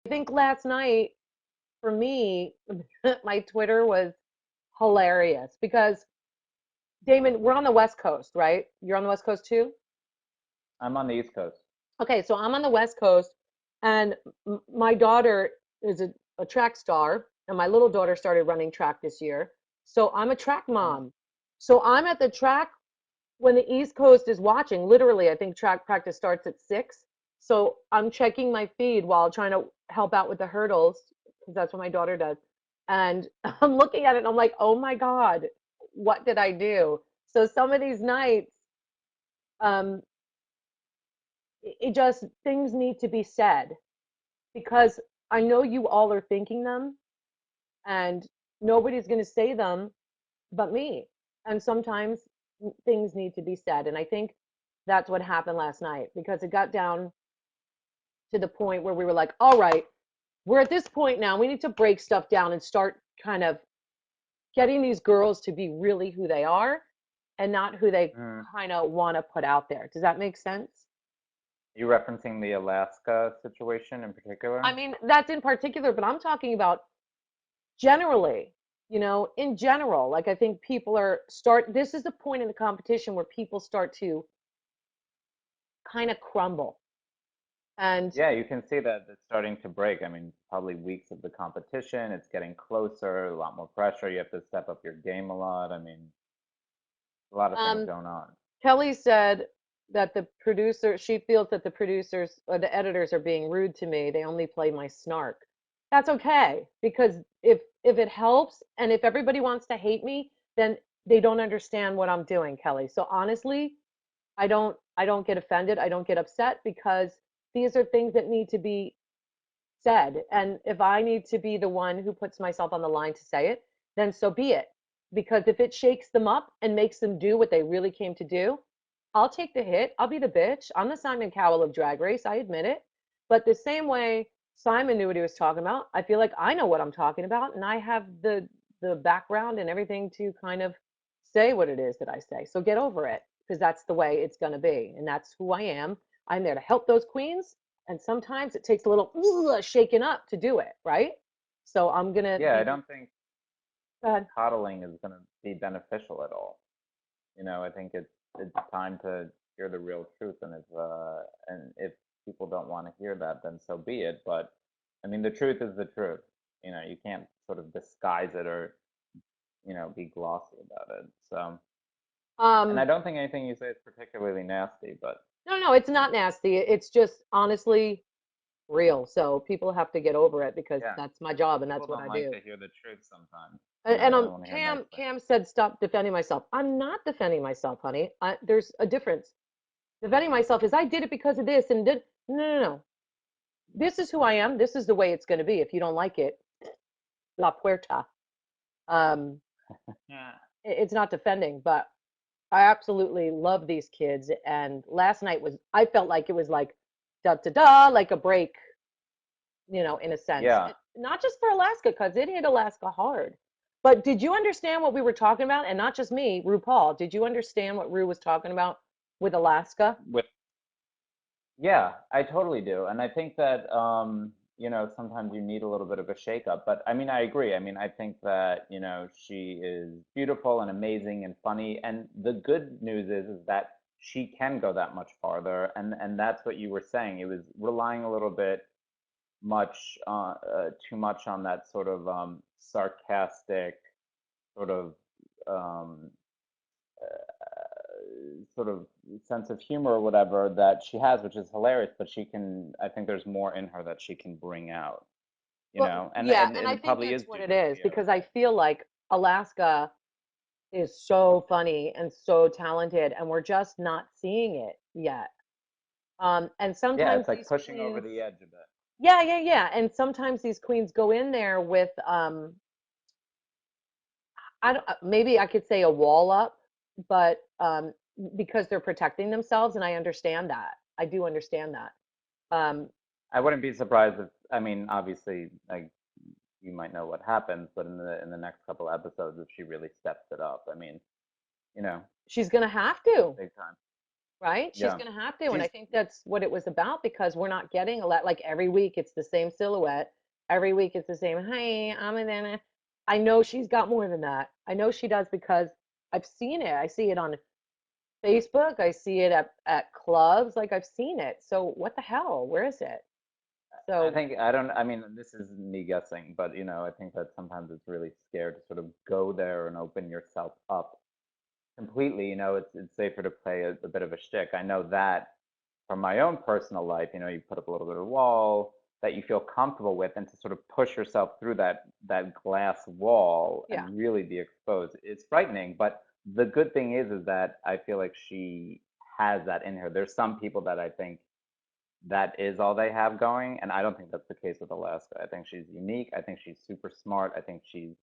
think last night for me, my Twitter was hilarious because Damon, we're on the West Coast, right? You're on the West Coast too? I'm on the East Coast. Okay, so I'm on the West Coast, and my daughter is a track star, and my little daughter started running track this year. So I'm a track Oh, mom. So I'm at the track when the East Coast is watching. Literally, I think track practice starts at 6. So I'm checking my feed while trying to help out with the hurdles because that's what my daughter does. And I'm looking at it and I'm like, oh my God, what did I do? So some of these nights, um, it just things need to be said because I know you all are thinking them and nobody's going to say them but me. And sometimes things need to be said. And I think that's what happened last night because it got down to the point where we were like, all right, we're at this point now. We need to break stuff down and start kind of getting these girls to be really who they are and not who they mm. kind of want to put out there. Does that make sense? You referencing the Alaska situation in I particular? mean, that's in particular, but I'm talking about generally, in general. Like I think people are start this is the point in the competition where people start to kind of crumble. And Yeah, you can see that it's starting to break. I mean, probably weeks of the competition, it's getting closer, a lot more pressure. You have to step up your game a lot. I mean, a lot of things um, going on. Kelly said that she feels that the producers or the editors are being rude to me. They only play my snark. That's okay because if it helps and if everybody wants to hate me, then they don't understand what I'm doing, Kelly. So honestly, I don't get offended. I don't get upset because these are things that need to be said. And if I need to be the one who puts myself on the line to say it, then so be it. Because if it shakes them up and makes them do what they really came to do, I'll take the hit. I'll be the bitch. I'm the Simon Cowell of Drag Race. I admit it. But the same way Simon knew what he was talking about, I feel like I know what I'm talking about, and I have the background and everything to kind of say what it is that I say. So get over it, because that's the way it's going to be, and that's who I am. I'm there to help those queens, and sometimes it takes a little shaking up to do it, right? So I'm gonna Yeah, I be. don't think Go ahead. coddling is going to be beneficial at all. I think it's time to hear the real truth, and if people don't want to hear that, then so be it. But I mean, the truth is the truth. You can't sort of disguise it or be glossy about it. So, and I Um, don't think anything you say is particularly nasty, but no, no, it's you know, not nasty. It's just honestly real. So people have to get over it because yeah, that's my job and people that's what don't I like do. to hear the truth sometimes. And They want to hear nice things. Cam said stop defending myself. I'm not defending myself, honey. There's a difference. Defending myself is I did it because of this and did no, no, no. This is who I am. This is the way it's going to be. If you don't like it, la puerta. Um, Yeah. it's not defending, but I absolutely love these kids. And last night I felt like it was like da da da, like a break, in a sense. Yeah. Not just for Alaska, because it hit Alaska hard. But did you understand what we were talking about? And not just me, RuPaul. Did you understand what Ru was talking about with Alaska? With Yeah, I totally do. And I think that sometimes you need a little bit of a shakeup. But I mean, I agree. I mean, I think that, she is beautiful and amazing and funny. And the good news is that she can go that much farther. And that's what you were saying. It was relying a little bit too much on that sort of sarcastic sort of um, sort of sense of humor or whatever that she has, which is hilarious. But I think there's more in her that she can bring out, Well, and yeah, and, and and I it think probably that's is what due it to is Theo. because I feel like Alaska is so funny and so talented, and we're just not seeing it yet. And Yeah, sometimes it's like these pushing over queens, the edge a bit. yeah, yeah, yeah, and sometimes these queens go in there with, I don't, maybe I could say a wall up, but because they're protecting themselves, and I understand that. I do understand that. Um, I wouldn't be surprised if, I mean, obviously, like you might know what happens, but in the next couple episodes, if she really steps it up, I mean, you know, she's gonna have to, big time. right? She's Yeah. going to have to. And I She's think that's what it was about because we're not getting a lot. Like every week, it's the same silhouette. Every week, it's the same. Hey, I'm a nana. I know she's got more than that. I know she does because I've seen it. I see it on Facebook. I see it at clubs. Like I've seen it. So what the hell? Where is it? I So think I don't I mean this is me guessing, but I think that sometimes it's really scared to sort of go there and open yourself up completely. It's safer to play a bit of a shtick. I know that from my own personal life, you put up a little bit of wall that you feel comfortable with, and to sort of push yourself through that glass wall yeah, and really be exposed. It's frightening, but the good thing is that I feel like she has that in her. There's some people that I think that is all they have going, and I don't think that's the case with Alaska. I think she's unique. I think she's super smart. I think she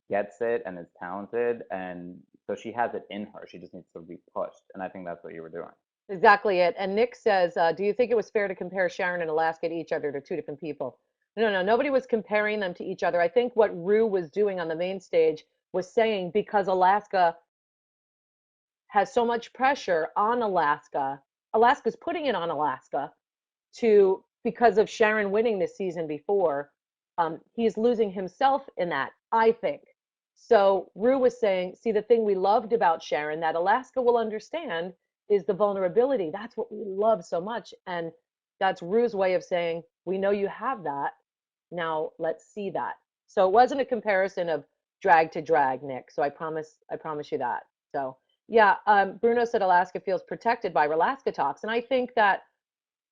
gets it and is talented, and so she has it in her. She just needs to be pushed, and I think that's what you were doing. exactly it. And Nick says, do you think it was fair to compare Sharon and Alaska to each other? They're two different people. No, no, nobody was comparing them to each other. I think what Rue was doing on the main stage was saying because Alaska has so much pressure on Alaska, Alaska's putting it on Alaska to because of Sharon winning this season before, he's losing himself in that, I think. So Rue was saying, see, the thing we loved about Sharon that Alaska will understand is the vulnerability. That's what we love so much. And that's Rue's way of saying, we know you have that. Now let's see that. So it wasn't a comparison of drag to drag, Nick. So I promise you that. So yeah, Bruno said Alaska feels protected by Alaska talks. And I think that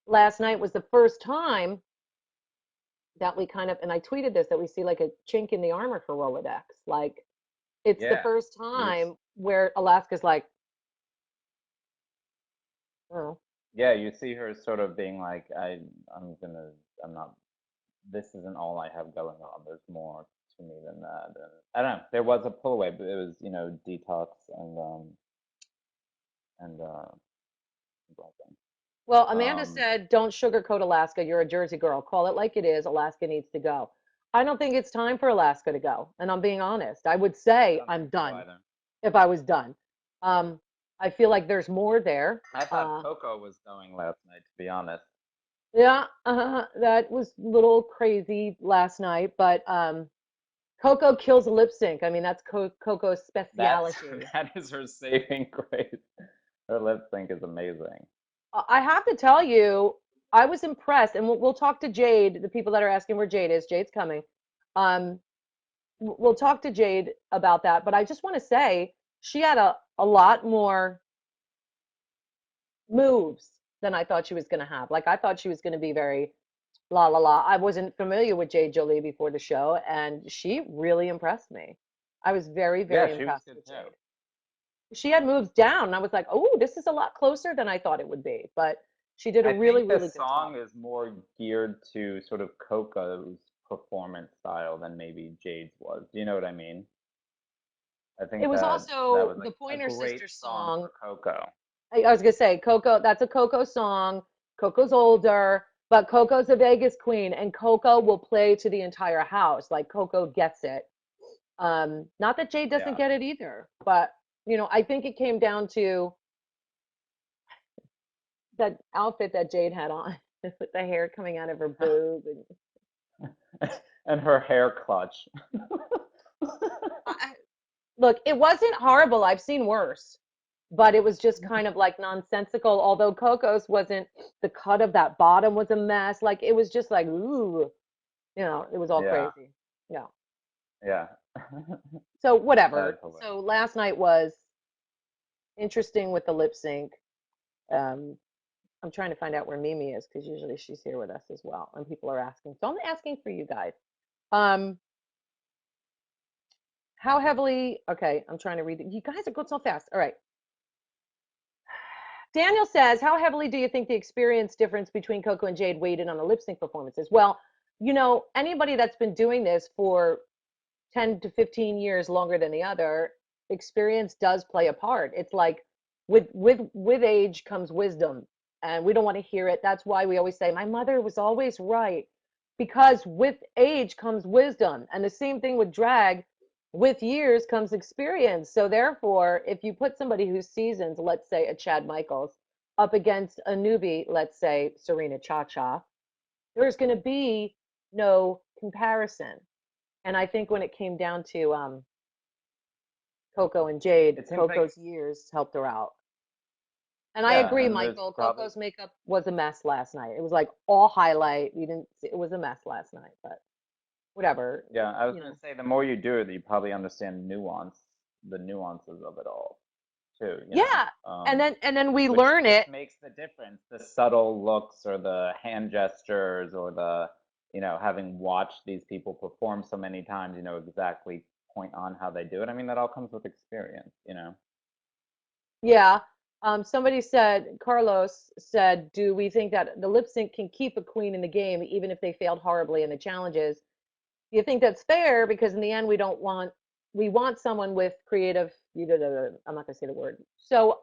last night was the first time that we kind of, and I tweeted this, that we see like a chink in the armor for Rolodex. Like it's the Yeah. first You're time where Alaska's like, oh, Yeah, you see her sort of being like, I'm not, this isn't all I have going on. There's more to me than that. And I don't know, there was a pull away, but it was, detox and blessing. well, Amanda Um, said, don't sugarcoat Alaska. You're a Jersey girl. Call it like it is. Alaska needs to go. I don't think it's time for Alaska to go. And I'm being honest. I would I say don't I'm think so done either. if I was done. Um, I feel like there's more there. I thought Coco was going last night, to be honest. Yeah, that was a little crazy last night, but Coco kills a lip sync. I mean, that's Coco's That's speciality. that is her saving grace. Her lip sync is amazing. I have to tell you, I was impressed, and we'll talk to Jade, the people that are asking where Jade is. Jade's coming. Um, we'll talk to Jade about that, but I just want to say she had a lot more moves than I thought she was going to have. Like, I thought she was going to be very la la la. I wasn't familiar with Jade Jolie before the show, and she really impressed me. I was very, Yeah, very she was impressed good with too. Jade. She had moves down, and I was like, oh, this is a lot closer than I thought it would be. But she did a I really, think really this good job. song is more geared to sort of Coco's performance style than maybe Jade's was. Do you know what I mean? I It think was that also was the like a Pointer great Sisters song song. for Coco. I was gonna say Coco, that's a Coco song. Coco's older, but Coco's a Vegas queen, and Coco will play to the entire house. Like Coco gets it. Not that Jade doesn't Yeah. get it either, but I think it came down to that outfit that Jade had on with the hair coming out of her boob. And And her hair clutch. I, look, it wasn't horrible. I've seen worse, but it was just kind of like nonsensical. Although Coco's wasn't, the cut of that bottom was a mess. Like it was just like, ooh, it was all Yeah. crazy. Yeah. Yeah. So That is whatever. hilarious. So last night was interesting with the lip sync. Um, I'm trying to find out where Mimi is because usually she's here with us as well, and people are asking. So I'm asking for you guys. Um, how heavily? Okay, I'm trying to read it. You guys are going so fast. All right. Daniel says, how heavily do you think the experience difference between Coco and Jade weighed in on the lip sync performances? Well, anybody that's been doing this for 10 to 15 years longer than the other, experience does play a part. It's like with age comes wisdom, and we don't want to hear it. That's why we always say my mother was always right, because with age comes wisdom. And the same thing with drag, with years comes experience. So therefore, if you put somebody who's seasoned, let's say a Chad Michaels, up against a newbie, let's say Serena Cha-Cha, there's going to be no comparison. And I think when it came down to Coco and Jade, It seems like, Coco's years helped her out. And I yeah, agree, and there's Michael, probably, Coco's makeup was a mess last night. It was like all highlight. You didn't see, it was a mess last night, but whatever, yeah, I was you gonna know. say the more you do it, you probably understand the nuances of it all too, Yeah. And then we which learn it. makes the difference. The subtle looks or the hand gestures or the, having watched these people perform so many times, you know exactly point on how they do it. I mean, that all comes with experience. Yeah. Somebody said, Carlos said, do we think that the lip sync can keep a queen in the game even if they failed horribly in the challenges? Do you think that's fair? Because in the end, we want someone with creative, I'm not gonna say the word. So,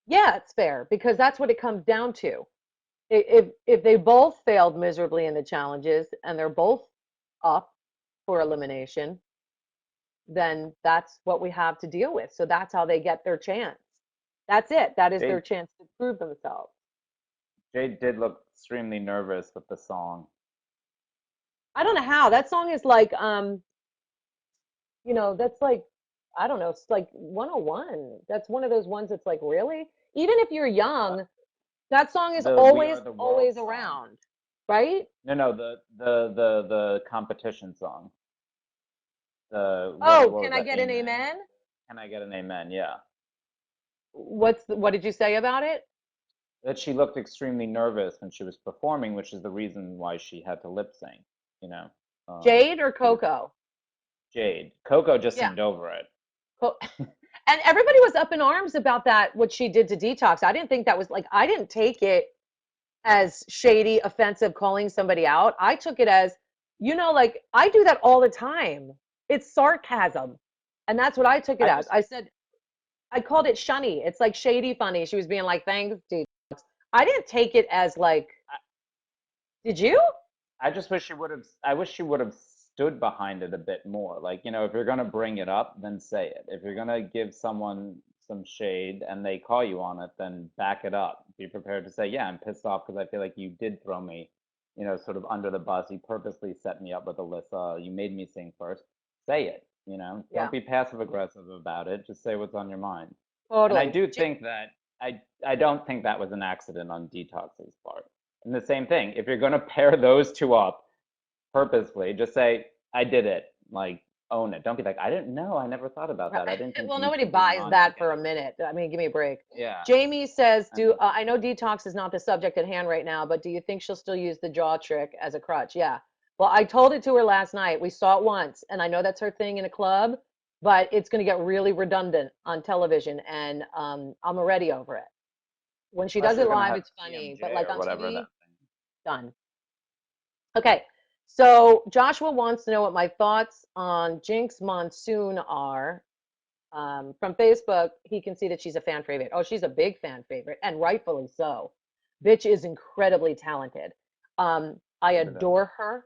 yeah, it's fair because that's what it comes down to. If they both failed miserably in the challenges and they're both up for elimination, then that's what we have to deal with. So that's how they get their chance. That's it. That is their Jade, chance to prove themselves. Jade did look extremely nervous with the song. I don't know how. That song is like that's like I don't know, it's like 101. That's one of those ones that's like really? Even if you're Uh, young, that song is the We always Are the World always song. around, right? No, the competition song. The Oh, what was can I that? get an Amen. amen? Can I get an amen? Yeah. What did you say about it? That she looked extremely nervous when she was performing, which is the reason why she had to lip sync. You know, Jade or she was Coco? Jade. Coco just Yeah. singed over it. And everybody was up in arms about that, what she did to Detox. I didn't think that was like, I didn't take it as shady, offensive, calling somebody out. I took it as, like I do that all the time. It's sarcasm. And that's what I took it I as. just, I said, I called it shunny. It's like shady funny. She was being like, thanks, dude. I didn't take it as like, did you? I just wish she would have. I wish she would have stood behind it a bit more. Like, if you're gonna bring it up, then say it. If you're gonna give someone some shade and they call you on it, then back it up. Be prepared to say, yeah, I'm pissed off because I feel like you did throw me, sort of under the bus. You purposely set me up with Alyssa. You made me sing first. Say it. Don't Yeah, be passive aggressive about it. Just say what's on your mind. And I totally. do think that I don't think that was an accident on Detox's part. And the same thing, if you're going to pair those two up purposely, just say, I did it. Like, own it. Don't be like, I didn't know. I never thought about that. I didn't think Well, you nobody two being buys on that for a together. minute. I mean, give me a break. Yeah. Jamie says, I "Do mean, I know detox is not the subject at hand right now, but do you think she'll still use the jaw trick as a crutch?" Yeah. Well, I told it to her last night. We saw it once, and I know that's her thing in a club, but it's going to get really redundant on television, and I'm already over it. When she plus does you're it going to live, have it's funny, but TMJ like or on whatever TV, that thing. done. Okay. So Joshua wants to know what my thoughts on Jinx Monsoon are. From Facebook, he can see that she's a fan favorite. Oh, she's a big fan favorite, and rightfully so. Bitch is incredibly talented. I Look at that. adore her.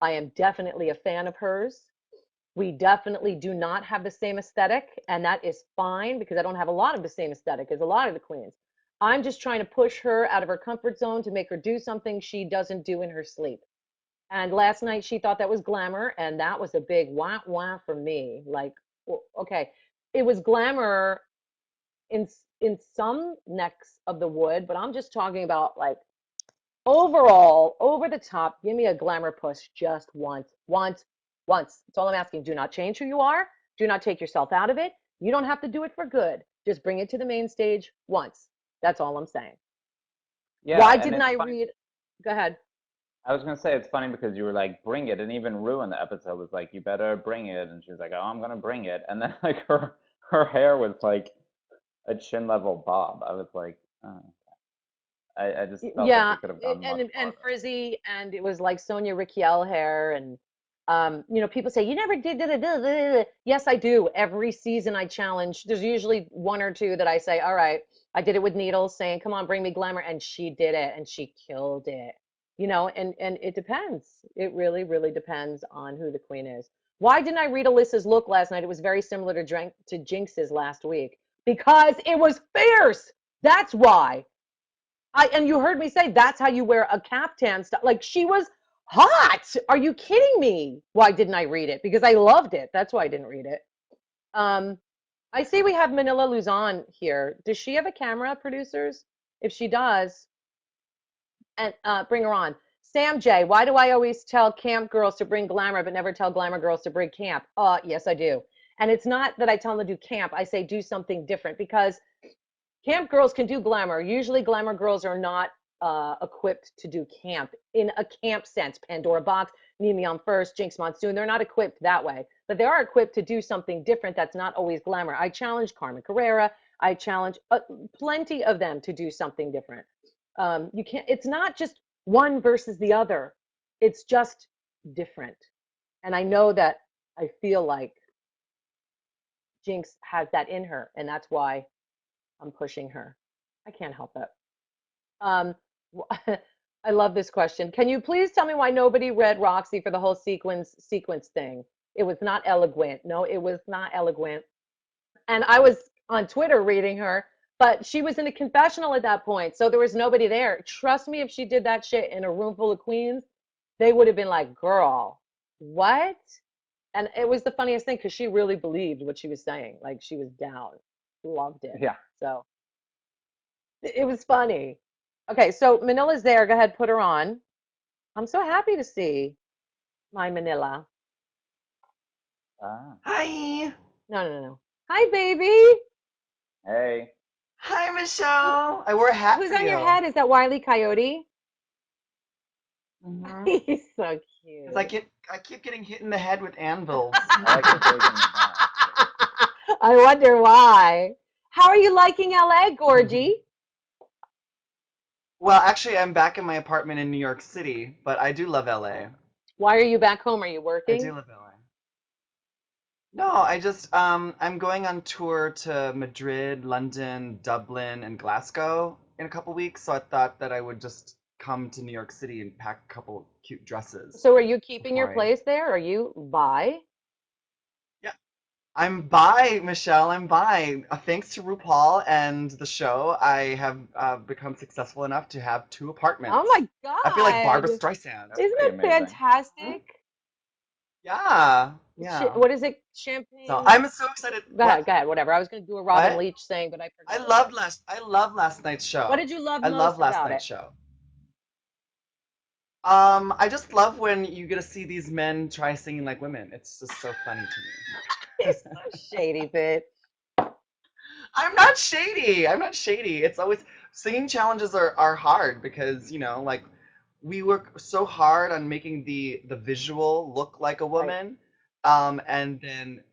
I am definitely a fan of hers. We definitely do not have the same aesthetic, and that is fine because I don't have a lot of the same aesthetic as a lot of the queens. I'm just trying to push her out of her comfort zone to make her do something she doesn't do in her sleep. And last night she thought that was glamour, and that was a big wah wah for me. Like, okay, it was glamour in some necks of the wood, but I'm just talking about like overall, over the top. Give me a glamour push just once, once, once. That's all I'm asking. Do not change who you are. Do not take yourself out of it. You don't have to do it for good. Just bring it to the main stage once. That's all I'm saying. Yeah, Why and didn't it's I funny. read? Go ahead. I was going to say it's funny because you were like, bring it. And even Rue in the episode was like, you better bring it. And she was like, oh, I'm going to bring it. And then like her hair was like a chin level bob. I was like, oh. I just felt like Yeah, it could have gone much and farther. frizzy, and it was like Sonia Rykiel hair, and people say you never did. Da, da, da, da, da." Yes, I do. Every season I challenge. There's usually one or two that I say, all right, I did it with needles, saying, come on, bring me glamour, and she did it, and she killed it. And it depends. It really, really depends on who the queen is. Why didn't I read Alyssa's look last night? It was very similar to Jinx's last week. because it was fierce. That's why. And you heard me say that's how you wear a caftan style. Like she was hot. Are you kidding me? Why didn't I read it? Because I loved it. That's why I didn't read it. Um, I see we have Manila Luzon here. Does she have a camera, producers? If she does, and bring her on. Sam J, why do I always tell camp girls to bring glamour, but never tell glamour girls to bring camp? Yes, I do. And it's not that I tell them to do camp. I say do something different because camp girls can do glamour. Usually, glamour girls are not equipped to do camp in a camp sense. Pandora Box, Meet Me on First, Jinx Monsoon, they're not equipped that way. But they are equipped to do something different that's not always glamour. I challenge Carmen Carrera. I challenge plenty of them to do something different. You can't, it's not just one versus the other, it's just different. And I know that I feel like Jinx has that in her, and that's why I'm pushing her. I can't help it. Um, I love this question. Can you please tell me why nobody read Roxy for the whole sequence thing? It was not eloquent. No, it was not eloquent. And I was on Twitter reading her, but she was in a confessional at that point, so there was nobody there. Trust me, if she did that shit in a room full of queens, they would have been like, "Girl, what?" And it was the funniest thing because she really believed what she was saying. Like she was down, loved it. Yeah. So it was funny. Okay, so Manila's there. Go ahead, put her on. I'm so happy to see my Manila. Ah. Hi. No, no, no, no. Hi, baby. Hey. Hi, Who, Michelle. I wore a hat who's for on your you. head? Is that Wile E. Coyote? Mm-hmm. He's so Because I cute. get, I keep getting hit in the head with anvils. I like it big in the back. I wonder why. How are you liking LA, Gorgie? Well, actually, I'm back in my apartment in New York City, but I do love LA. Why are you back home? Are you I working? do love LA. No, I just I'm going on tour to Madrid, London, Dublin, and Glasgow in a couple weeks, so I thought that I would just come to New York City and pack a couple cute dresses So are you keeping your before I. place there? Are you by? Yeah, I'm bi, Michelle. I'm bi. Thanks to RuPaul and the show, I have become successful enough to have two Oh apartments. my I feel like God. Barbara Isn't Streisand. That's pretty it amazing. Hmm? fantastic? Yeah, yeah. What is it? So Champagne? I'm so excited. What? Go ahead, whatever. I was going to do a Robin What? Leach thing, but I I forgot it. loved last. I love last night's What show. did you love I love most last about it? night's show. I just love when you get to see these men try singing like women. It's just so funny to me. It's so shady, bitch. I'm not shady. I'm not shady. It's always singing challenges are hard because, like we work so hard on making the visual look like a Right. woman, and then,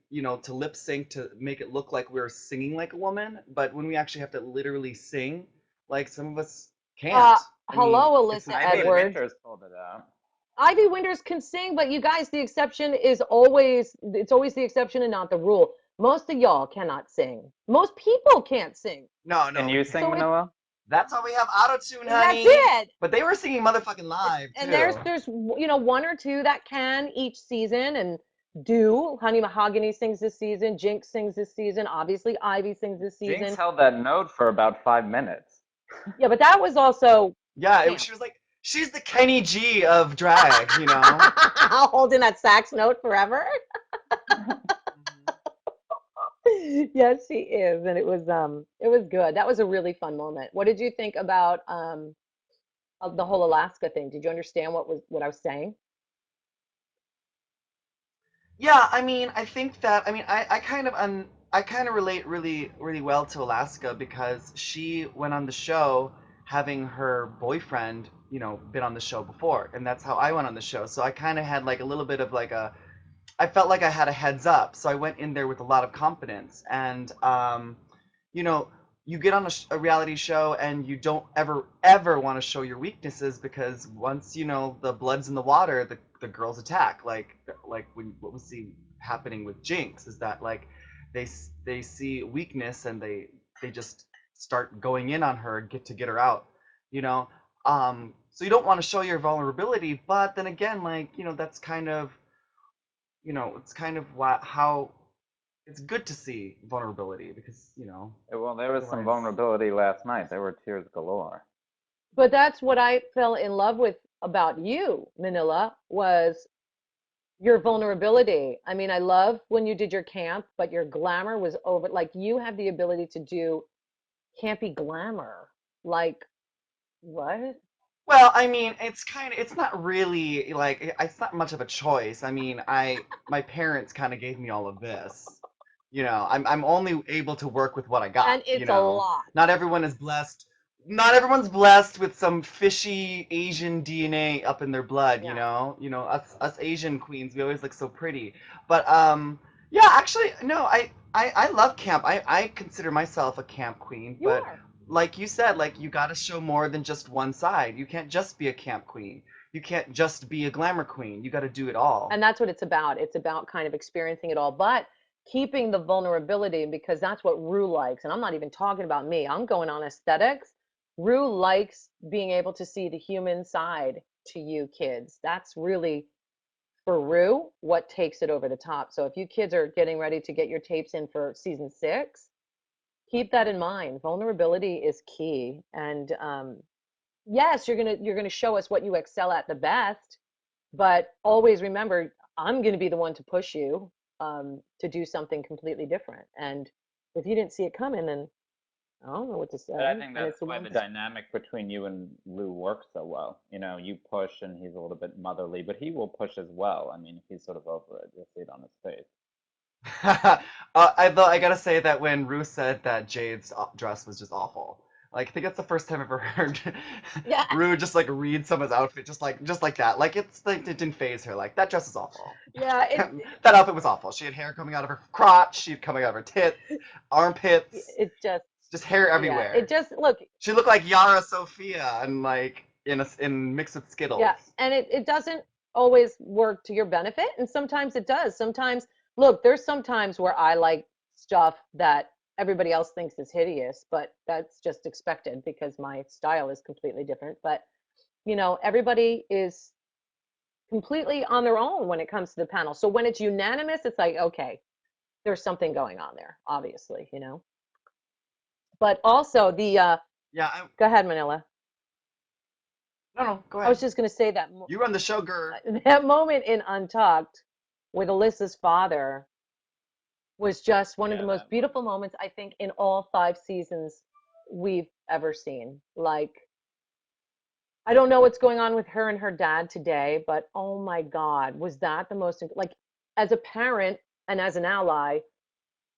to lip sync to make it look like we're singing like a woman, but when we actually have to literally sing, like some of us Uh, can't. I mean, hello, it's Alyssa not Ivy good. Edwards. Winters pulled it out. Ivy Winters can sing, but you guys, the exception is always, it's always the exception and not the rule. Most of y'all cannot sing. Most people can't sing. No, Can no, we you can't. sing, So it's, Manila? That's why we have auto tune, that's honey. it. But they were singing motherfucking live And too. there's one or two that can each season and do. Honey Mahogany sings this season. Jinx sings this season. Obviously, Ivy sings this Jinx season. held that note for about 5 minutes. Yeah, but that was also Yeah, camp. she was like, she's the Kenny G of drag. Holding that sax note forever. Mhm. Yes, she is, and it was good. That was a really fun moment. What did you think about of the whole Alaska thing? Did you understand what I was saying? Yeah, I mean, I think that I kind of relate really really well to Alaska because she went on the show having her boyfriend, been on the show before, and that's how I went on the show. So I kind of had like a little bit of like a I felt like I had a heads up, so I went in there with a lot of confidence. And you know, you get on a reality show and you don't ever want to show your weaknesses because once the blood's in the water, the girls attack. Like when what we see happening with Jinx is that like they see weakness and they just start going in on her, get her out. You know, so you don't want to show your vulnerability, but then again, like that's kind of it's kind of how it's good to see vulnerability because Well, there was some otherwise. vulnerability last night. There were tears galore. But that's what I fell in love with about you, Manila, was your vulnerability. I mean, I love when you did your camp, but your glamour was over. Like you have the ability to do campy glamour. Like what? Well, I mean, it's not really like it's not much of a choice. I mean, my parents kind of gave me all of this. I'm only able to work with what I got, And it's a lot. Not everyone is blessed. Not everyone's blessed with some fishy Asian DNA up in their blood, Yeah. Us Asian queens, we always look so pretty. But yeah, actually no, I love camp. I consider myself a camp queen, You but are. like you said, like you got to show more than just one side. You can't just be a camp queen. You can't just be a glamour queen. You got to do it all. And that's what it's about. It's about kind of experiencing it all, but keeping the vulnerability because that's what Rue likes. And I'm not even talking about me. I'm going on aesthetics. Rue likes being able to see the human side to you kids. That's really for Rue what takes it over the top. So if you kids are getting ready to get your tapes in for season 6, keep that in mind. Vulnerability is key. And yes, you're gonna show us what you excel at the best, but always remember, I'm gonna be the one to push you to do something completely different. And if you didn't see it coming, then I don't know what to But I say. think And that's it's the why one the thing. dynamic between you and Lou works so well. You push and he's a little bit motherly, but he will push as well. I mean, he's sort of over it. You'll see it on his face. Though I gotta say that when Ruth said that Jade's dress was just awful, like I think that's the first time I've ever heard Yeah, Rue just like read someone's outfit just like that. Like it's like it didn't phase her. Like that dress is awful. yeah. That outfit was awful. She had hair coming out of her crotch. She had coming out of her tits, armpits, It's just just hair yeah. It everywhere. just look She looked like Yara Sofia and like in mixed with yeah, Skittles. and it doesn't always work to your benefit, and sometimes it does. Sometimes, look, there's sometimes where I like stuff that everybody else thinks is hideous, but that's just expected because my style is completely different. But, everybody is completely on their own when it comes to the panel. So when it's unanimous, it's like, okay, there's something going on there, obviously. But also Yeah, go ahead, Manila. no, go I was ahead. just going to say that You run the show, girl. that moment in Untucked with Alyssa's father was just one of the Yeah, most that was. beautiful moments I think in all 5 seasons we've ever seen. Like, I don't know what's going on with her and her dad today, but oh my God, was that the most, like, as a parent and as an ally,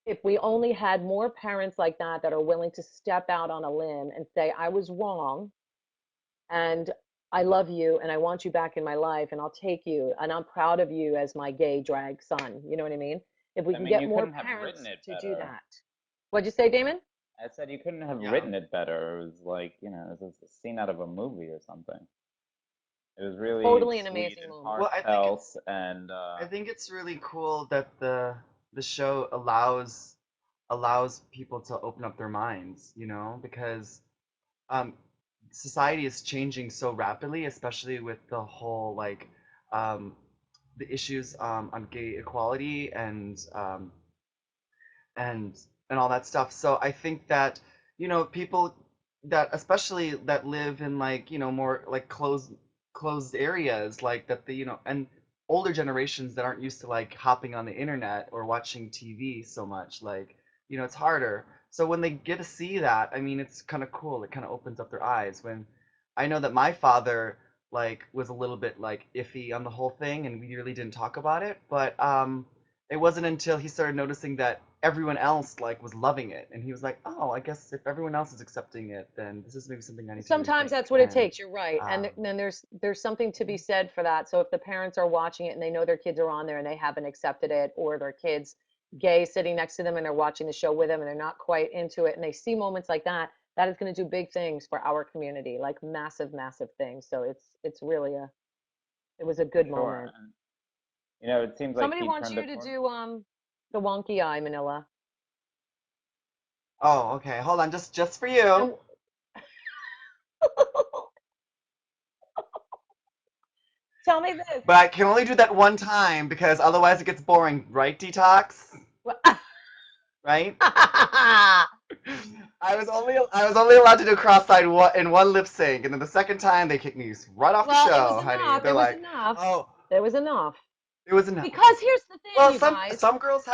if we only had more parents like that are willing to step out on a limb and say, I was wrong and I love you and I want you back in my life and I'll take you and I'm proud of you as my gay drag son. You know what I mean? If we I can mean, get you more couldn't have written parents it to do better. that. What'd you say, Damon? I said you couldn't have Yeah. written it better. It was like, it was a scene out of a movie or something. It was really Totally an sweet amazing and moment. Well, I think heartfelt, it's and I think it's really cool that the show allows people to open up their minds, because um society is changing so rapidly, especially with the whole like um the issues on gay equality and and all that stuff. So I think that people that especially that live in like more like closed areas like that and older generations that aren't used to like hopping on the internet or watching TV so much like it's harder. So when they get to see that, I mean it's kind of cool. It kind of opens up their eyes. When I know that my father like was a little bit like iffy on the whole thing and we really didn't talk about it, but it wasn't until he started noticing that everyone else like was loving it and he was like, oh, I guess if everyone else is accepting it, then this is maybe something I need to Sometimes rethink. that's what it And takes. You're right. And um then there's something to be said for that. So if the parents are watching it and they know their kids are on there and they haven't accepted it, or their kids gay sitting next to them and they're watching the show with them and they're not quite into it, and they see moments like that, that is going to do big things for our community, like massive, massive things. So it's really it was a for good sure. moment. And it seems like Somebody he wants turned a you to corner. do the wonky eye, Manila. oh, okay, hold on, just for you. And tell me this. But I can only do that one time because otherwise it gets boring, right, Detox? right? I was only allowed to do cross-eyed in one lip sync, and then the second time they kicked me right off the Well, it was show, honey. enough. They're It was like, enough. "Oh, It was enough. it was enough." Because here's the thing, Well, you some guys. some girls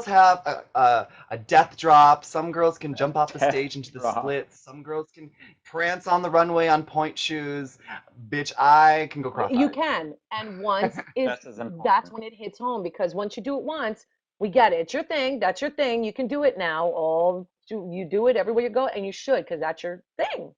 have a death drop. Some girls can jump off the stage into the Drop. splits. Some girls can prance on the runway on point shoes. Bitch, I can go You cross-eyed. can. And once is Just as that's important. when it hits home because once you do it once, we get it. It's your thing. That's your thing. You can do it now. You do it everywhere you go, and you should because that's your thing.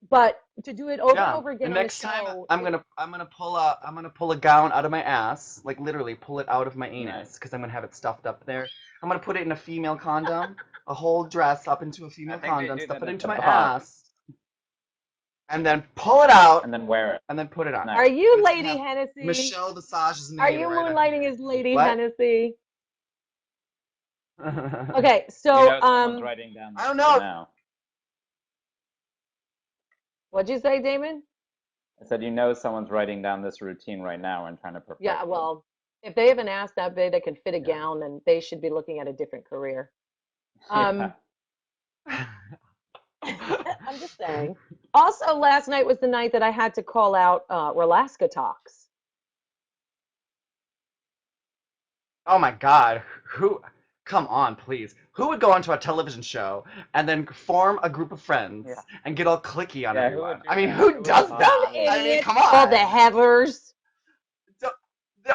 But to do it over and Yeah. over again And on the next time show, I'm gonna pull a gown out of my ass, like literally pull it out of my Nice. anus, because I'm gonna have it stuffed up there. I'm gonna put it in a female condom, a whole dress up into a I female think they condom, do stuff that it at into the my bar, ass, and then pull it out, and then wear it. and then put it on. are Nice. And you it's gonna Lady have Hennessy? Michelle Visage's Are name you right on moonlighting here. as Lady What? Hennessy? I Okay, You so know someone's writing down this don't right know. now. what'd you say, Damon? I said, you know someone's writing down this routine right now and trying to Yeah, perfect it. well, if they have an ass that big that can fit a Yeah. gown, then they should be looking at a different career. Um, I'm just saying. Also, last night was the night that I had to call out Relaska Talks. Oh my God, who? Come on, please. Who would go onto a television show and then form a group of Yeah. friends and get all clicky on Yeah, who would everyone? do I mean, that? who Who would does Some that? possibly? I mean, idiot come called the on. Heathers.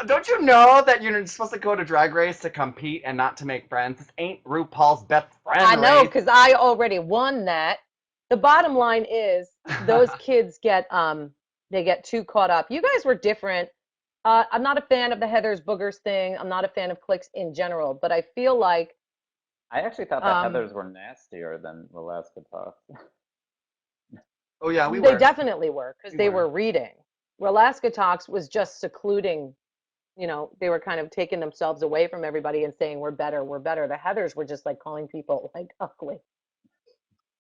Don't you know that you're supposed to go to Drag Race to compete and not to make friends? This ain't RuPaul's best I friend know race. because I already won that. The bottom line is those kids get they get too caught up. You guys were different. I'm not a fan of the Heathers Boogers thing. I'm not a fan of cliques in general, but I feel like I actually thought the um, Heathers were nastier than Alaska Talk. Oh yeah, we they were. definitely were because We they were. were reading. Alaska Talks was just secluding, they were kind of taking themselves away from everybody and saying, we're better, we're better. The Heathers were just like calling people like ugly.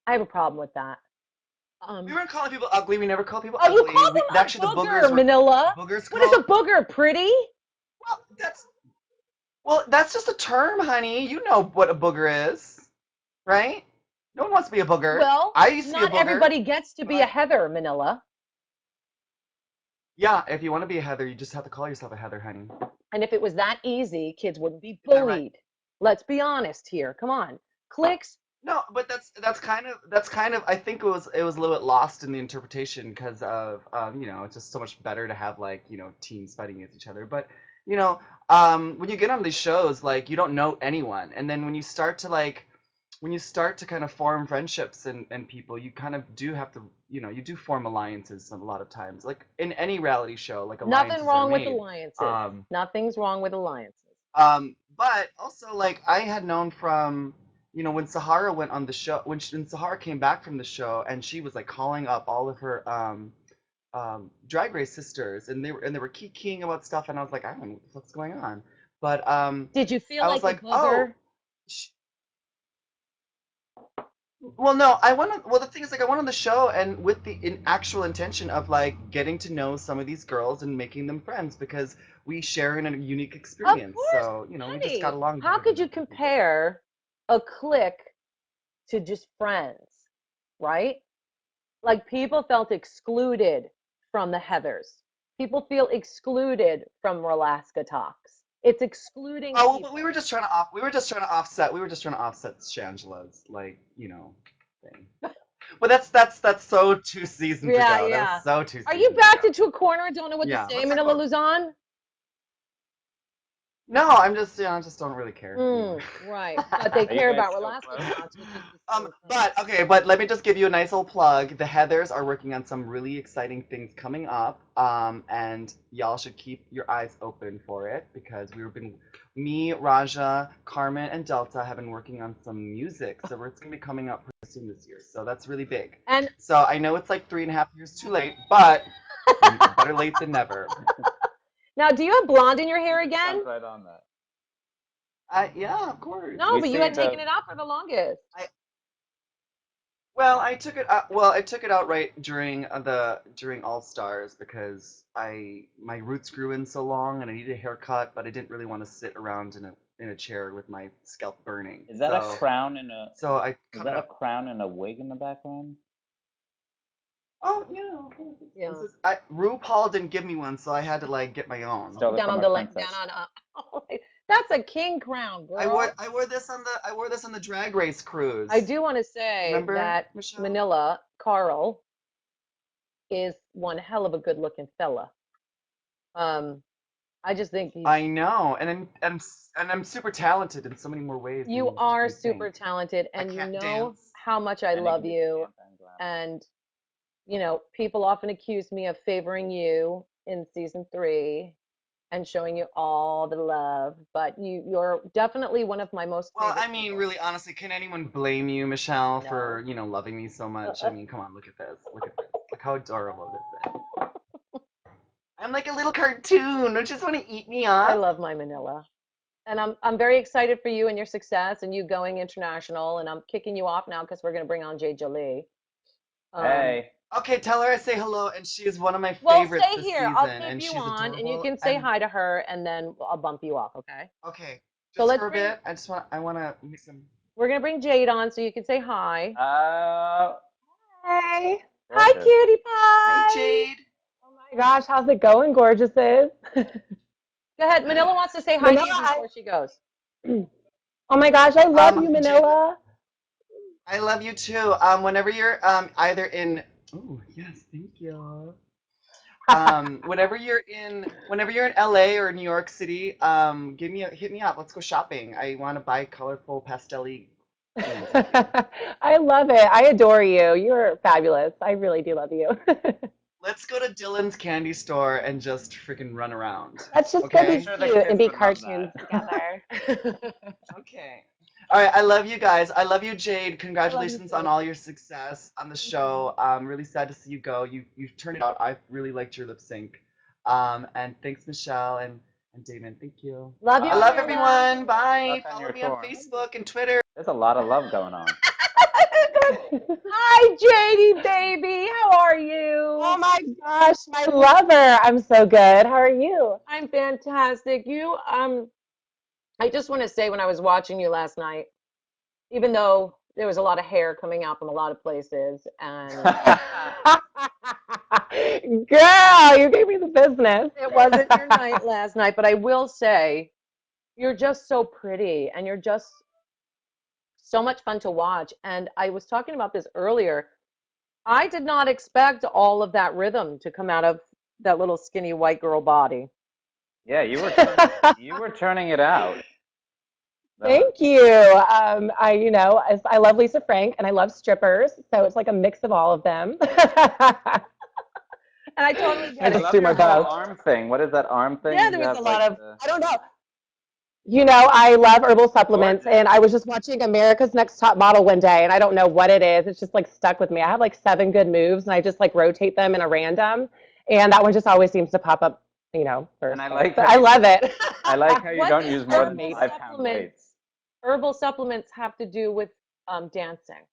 I have a problem with that. We Um, weren't calling people ugly. We never called people oh, you ugly. called We them actually a the boogers booger, were Manila. boogers What is a called. booger? Pretty? Well, that's just a term, honey. You know what a booger is, right? No one wants to be a booger. Well, I used to be a not booger, everybody gets to but be a Heather, Manila. yeah, if you want to be a Heather, you just have to call yourself a Heather, honey. And if it was that easy, kids wouldn't be Is that right? bullied. Let's be honest here. Come on. Clicks. No, but that's kind of I think it was a little bit lost in the interpretation because of it's just so much better to have like teams fighting against each other. But you know when you get on these shows, like you don't know anyone, and then when you start to kind of form friendships and people, you kind of do have to you do form alliances a lot of times, like in any reality show, like Nothing alliances are wrong with made. alliances. um Nothing's wrong with alliances. But also, like, I had known from, when Sahara went on the show, when Sahara came back from the show, and she was like calling up all of her Drag Race sisters, and they were kikiing about stuff, and I was like, I don't know what the fuck's going on, but Did you feel I was like a like, oh, booger? sh well, no, I went on. Well, the thing is, like, I went on the show and with the actual intention of like getting to know some of these girls and making them friends because we share in a unique Of experience. course, So, we just got honey. along How better could than you other people. compare a clique to just friends, right? Like people felt excluded from the Heathers. People feel excluded from Relaska Talks. It's excluding Oh well, but we people. were just trying to off. We were just trying to offset Shangela's thing. But that's so 2 seasons Yeah, ago. That was yeah. so two Are you seasons ago. backed into a corner and don't know what to Yeah, say, let's talk Manila about. Luzon? No, I just don't really care anymore. Right. But they Are you care guys about still Relaska close? Talks, which is the same thing. But let me just give you a nice little plug. The Heathers are working on some really exciting things coming up, and y'all should keep your eyes open for it because me, Raja, Carmen, and Delta have been working on some music, so it's gonna be coming out pretty soon this year. So that's really big. And So I know it's like 3.5 years too late, but better late than never. now, do you have blonde in your She hair just again? jumped right on that. Yeah, of course. No, We but you see had taken the it out for the longest. I I took it out right during All Stars because my roots grew in so long and I needed a haircut, but I didn't really want to sit around in a in a chair with my scalp burning. Is that a crown in a So I is cut it that a off. crown and a wig in the background? Oh, yeah. Okay. Yeah. RuPaul didn't give me one, so I had to like get my own. Stole it Down from on a the down princess. on that's a king crown, girl. I wore this on the Drag Race I cruise. do want to say Remember, that Michelle? Manila Carl is one hell of a good looking fella. Um, I just think I know, and I'm super talented in so many more ways you than are you think. super talented, I and you can't know dance. how much I And he love can be you. Samantha and Glamour. And people often accuse me of favoring you in season 3 and showing you all the love, but you're definitely one of my most Well, favorite I mean, people. really, honestly, can anyone blame you, Michelle, No. for, loving me so much? I mean, come on, look at this. Look at this. Look how adorable this is. I'm like a little cartoon. Don't you just want to eat me I up? love my Manila. And I'm very excited for you and your success and you going international. And I'm kicking you off now because we're going to bring on Jade Jolie. Um, Hey. Okay, tell her I say hello, and she is one of my well, favorites stay this here. I'll season, keep and you she's on and you adorable. can say And hi to her and then I'll bump you off, okay? okay, So just let's for a bring, bit, I want to make some. we're going to bring Jade on so you can say hi. Uh, Hey. Hi, gorgeous. cutie Hi, pie. Jade. Oh my gosh, how's it going, gorgeouses? Go ahead. Manila wants to say hi to Manila, you before she goes. oh my gosh, I love you, Jade, Manila. I love you too. Whenever you're either in. Oh yes, thank you. Whenever you're in LA or New York City, hit me up. Let's go shopping. I want to buy colorful pastel-y things of you. I love it. I adore you. You're fabulous. I really do love you. Let's go to Dylan's candy store and just freaking run around. Let's just go I'm be Okay? sure the cute and kids be would love cartoons that. together. Okay. All right. I love you guys. I love you, Jade. I love you Congratulations on too. all your success on the Thank you. show. Really sad to see you go. You've turned it out. I really liked your lip sync. And thanks, Michelle and Damon. Thank you. Love you, I love Bye. Manila. everyone. Good luck Bye. on Follow your me on tour. Facebook and Twitter. There's a lot of love going on. Hi, JD baby. How are you? Oh my gosh, my lover. I'm so good. How are you? I'm fantastic. I just want to say when I was watching you last night, even though there was a lot of hair coming out from a lot of places, and Girl, you gave me the business. it wasn't your night last night, but I will say you're just so pretty and you're just so much fun to watch. And I was talking about this earlier. I did not expect all of that rhythm to come out of that little skinny white girl body. Yeah, you were turning it out. Thank you. I love Lisa Frank and I love strippers, so it's like a mix of all of them. And I totally I get I it. just love do my your whole best. arm thing. What is that arm Yeah, thing? there You was have a like lot of, the I don't know. You know, I love herbal supplements, and gorgeous. I was just watching America's Next Top Model one day, and I don't know what it is. It's just like stuck with me. I have like 7 good moves, and I just like rotate them in a random, and that one just always seems to pop up, And first. I So like how I you love it. I like how you What don't does use more It's than herbal amazing. 5 pound weights. supplements, herbal supplements have to do with dancing?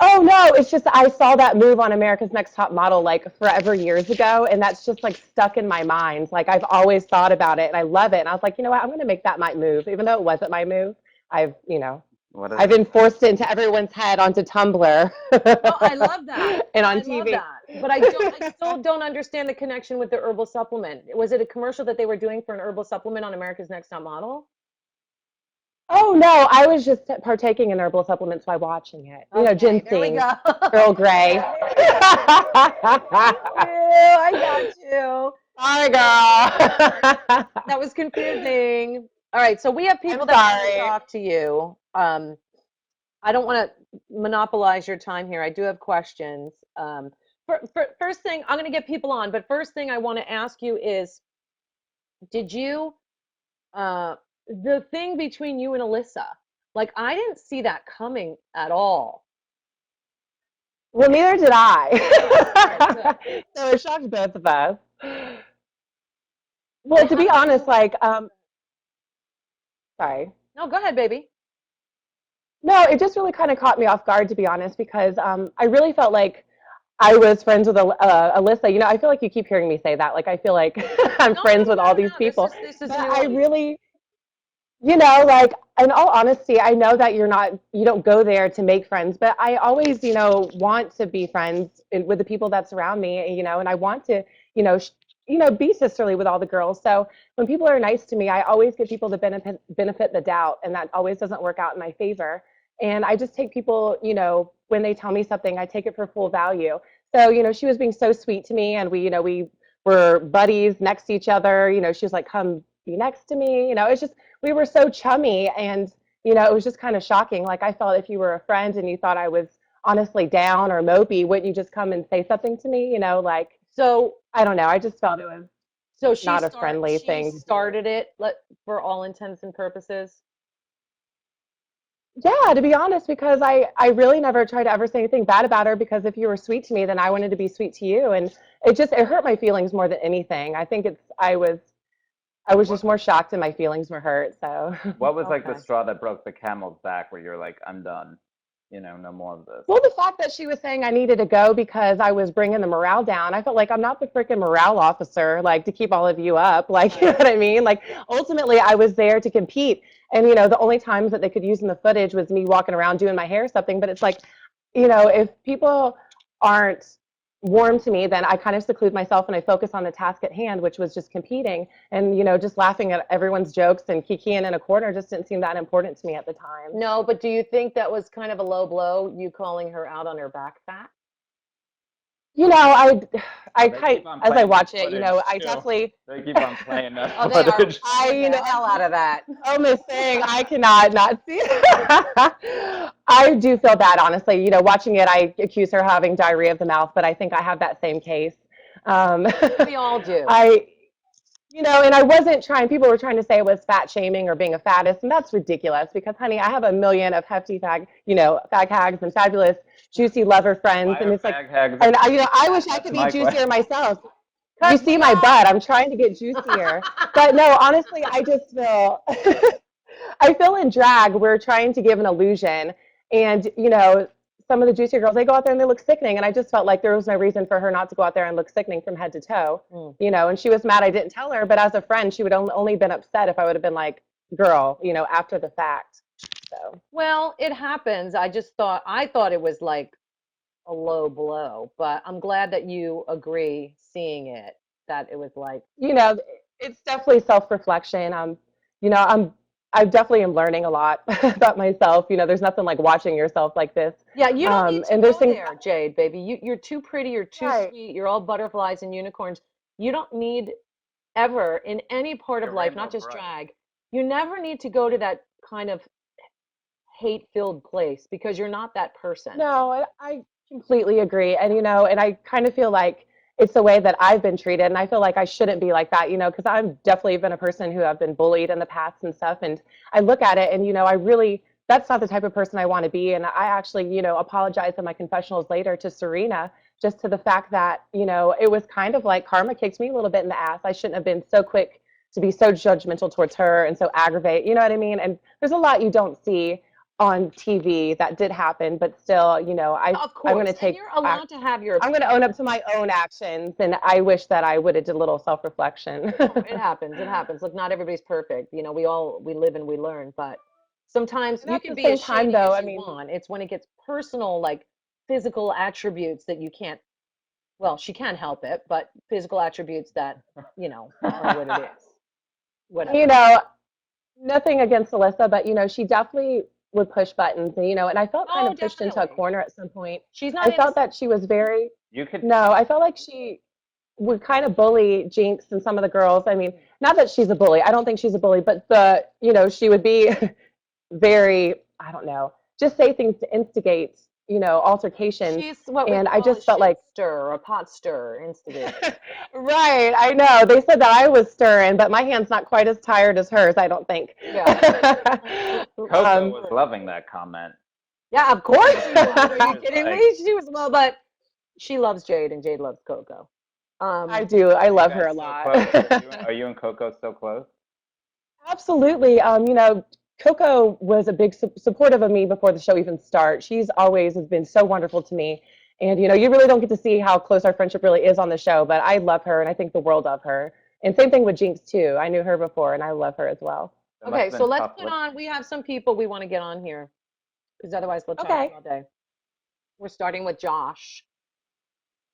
Oh no, it's just I saw that move on America's Next Top Model like forever years ago, and that's just like stuck in my mind. Like I've always thought about it, and I love it. And I was like, you know what, I'm going to make that my move, even though it wasn't my move. I've, you know, What is I've it? enforced it into everyone's head onto Tumblr No, I love that. and on I love TV. that. But I still don't understand the connection with the herbal supplement. Was it a commercial that they were doing for an herbal supplement on America's Next Top Model? Oh no, I was just partaking in herbal supplements by watching it. You know, Okay, there we ginseng, go. Earl Grey. Yeah, there we go. Thank you. I got you. Sorry, Sorry. girl. That was confusing. All right, so we have people I'm that want to sorry. talk to you. I don't want to monopolize your time here. I do have questions. First thing, I'm going to get people on, but first thing I want to ask you is, did you, the thing between you and Alyssa, like I didn't see that coming at all. Well, neither did Okay, I. good. So it shocked both of us. And Well, to how be did honest, you, sorry. no, go ahead, baby. No, it just really kind of caught me off guard, to be honest, because I really felt like I was friends with Alyssa. You know, I feel like you keep hearing me say that. Like, I feel like I'm No, no, friends no, with no, all no, these no. people. This is But new I audience. really, Like, in all honesty, I know that you don't go there to make friends, but I always, want to be friends with the people that surround me, and I want to, be sisterly with all the girls. So when people are nice to me, I always give people the benefit the doubt, and that always doesn't work out in my favor. And I just take people, when they tell me something, I take it for full value. So, she was being so sweet to me, and we were buddies next to each other. She was like, come be next to me. It's just, we were so chummy, and it was just kind of shocking. Like, I felt if you were a friend and you thought I was honestly down or mopey, wouldn't you just come and say something to me? Like, So I don't know, I just felt it was so not a friendly she thing to do. started it, for all intents and purposes. Yeah, to be honest, because I really never tried to ever say anything bad about her, because if you were sweet to me, then I wanted to be sweet to you, and it hurt my feelings more than anything. I think I was just What more shocked and my feelings were hurt. So what was like the Okay. straw that broke the camel's back where you're like, I'm done. No more of this. Well, the fact that she was saying I needed to go because I was bringing the morale down, I felt like I'm not the freaking morale officer, like to keep all of you up. Like, you know Right. what I mean? Like, ultimately, I was there to compete. And, the only times that they could use in the footage was me walking around doing my hair or something. But it's like, if people aren't warm to me, then I kind of seclude myself and I focus on the task at hand, which was just competing. And, just laughing at everyone's jokes and kikiing in a corner just didn't seem that important to me at the time. No, but do you think that was kind of a low blow, you calling her out on her back fat? I Well, they kind keep on as I playing that watch it, footage I too. definitely, They keep on playing that Oh, they are footage. I, playing the hell out of that. almost saying I cannot not see. I do feel bad, honestly. Watching it, I accuse her of having diarrhea of the mouth, but I think I have that same case. Um, We all do. I, and I wasn't trying, people were trying to say it was fat shaming or being a fattest, and that's ridiculous because, honey, I have a million of hefty fag hags and fabulous, juicy lover friends. Why And are it's like, fag hags and against I wish fat? I That's could be my question. juicier myself. You Because see we my are. butt. I'm trying to get juicier. But no, honestly, I just feel I feel in drag, we're trying to give an illusion. And, some of the juicy girls, they go out there and they look sickening. And I just felt like there was no reason for her not to go out there and look sickening from head to toe. Mm. And she was mad I didn't tell her. But as a friend, she would only been upset if I would have been like, girl, after the fact. So, Well, it happens. I thought it was like a low blow, but I'm glad that you agree seeing it, that it was like, you know, it's definitely self-reflection. You know, I'm I definitely am learning a lot about myself. There's nothing like watching yourself like this. yeah, you don't need to And there's go things, there, Jade, baby. You're too pretty, you're too right? sweet, you're all butterflies and unicorns. You don't need ever in any part of Your life, rainbow not just bright. drag, you never need to go to that kind of hate-filled place because you're not that person. No, I completely agree. And, and I kind of feel like it's the way that I've been treated. And I feel like I shouldn't be like that, because I've definitely been a person who have been bullied in the past and stuff. And I look at it and, that's not the type of person I want to be. And I actually, apologized in my confessionals later to Serena, just to the fact that, it was kind of like karma kicked me a little bit in the ass. I shouldn't have been so quick to be so judgmental towards her and so aggravate, you know what I mean? And there's a lot you don't see on TV that did happen, but still, Of I'm going course, to and take you're allowed to have your I'm going to own opinion. up to my own actions, and I wish that I would have did a little self-reflection. No, it happens. It happens. Look, not everybody's perfect. We live and we learn, but sometimes And you at can the be same as time, shady though, as I you mean, want. It's when it gets personal, like physical attributes that you can't, well, she can't help it, but physical attributes that, are what it is. you Whatever. know, nothing against Alyssa, but she definitely would push buttons, and I felt kind Oh, of pushed into a definitely. corner at some point. She's not I felt innocent. that she was very You could no, I felt like she would kind of bully Jinx and some of the girls. I mean, not that she's a bully. I don't think she's a bully, but she would be very, I don't know, just say things to instigate, altercations. She's what we And I call a just felt shit like, stir or a pot stir instigator. right, I know. They said that I was stirring, but my hand's not quite as tired as hers, I don't think. Yeah. Coco um, was loving that comment. Yeah, of course she was. Are She you was kidding like, me? She was, well, but she loves Jade and Jade loves Coco. I Um, do. I are you love her guys a still lot. close? Are you and Coco still close? Absolutely. Coco was a big supportive of me before the show even starts. She's always has been so wonderful to me. And, you really don't get to see how close our friendship really is on the show, but I love her and I think the world of her. And same thing with Jinx too. I knew her before and I love her as well. That must Okay, have so been let's tough. put on, we have some people we want to get on here because otherwise we'll talk Okay. all day. We're starting with Josh.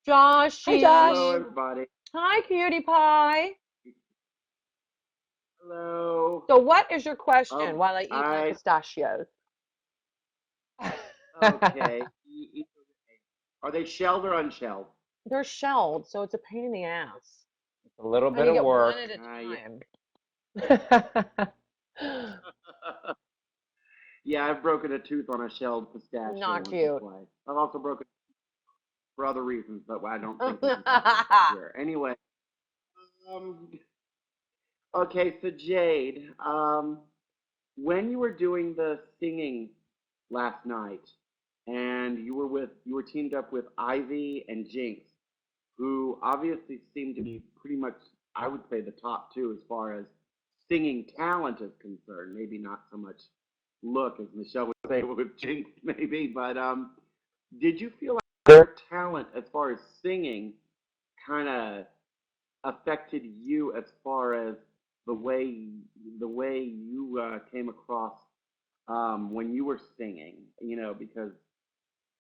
Hi, Hello, Joshy. Josh. everybody. Hi, cutie pie. Hello. So what is your question Um, while I eat my I pistachios? okay. Are they shelled or unshelled? They're shelled, so it's a pain in the ass. It's a little And bit you of get one work. at a Yeah. time. Yeah, I've broken a tooth on a shelled pistachio Not once cute. or twice. I've also broken for other reasons, but I don't think we can talk about that here. Anyway, um, okay, so Jade, when you were doing the singing last night, and you were teamed up with Ivy and Jinx, who obviously seem to be pretty much, I would say, the top two as far as singing talent is concerned. Maybe not so much look, as Michelle would say with Jinx, maybe, but did you feel like their talent as far as singing kind of affected you as far as the way you came across when you were singing? Because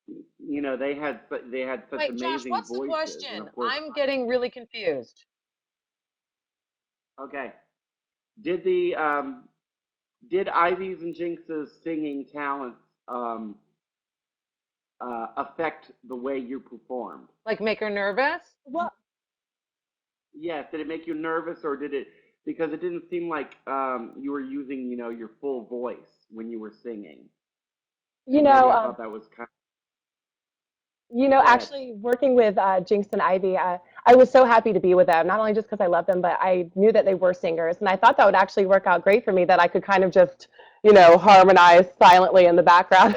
they had such Wait, Josh, amazing what's the voices, and question? of course, I'm getting really confused. okay. Did the did Ivy's and Jinx's singing talents um, affect the way you performed? Like make her nervous? Well, Yes. Did it make you nervous, or did it? Because it didn't seem like you were using, your full voice when you were singing, you and maybe know, I um, thought that was kind. Go ahead. actually working with Jinx and Ivy, I was so happy to be with them. Not only just because I love them, but I knew that they were singers, and I thought that would actually work out great for me. That I could kind of just, harmonize silently in the background.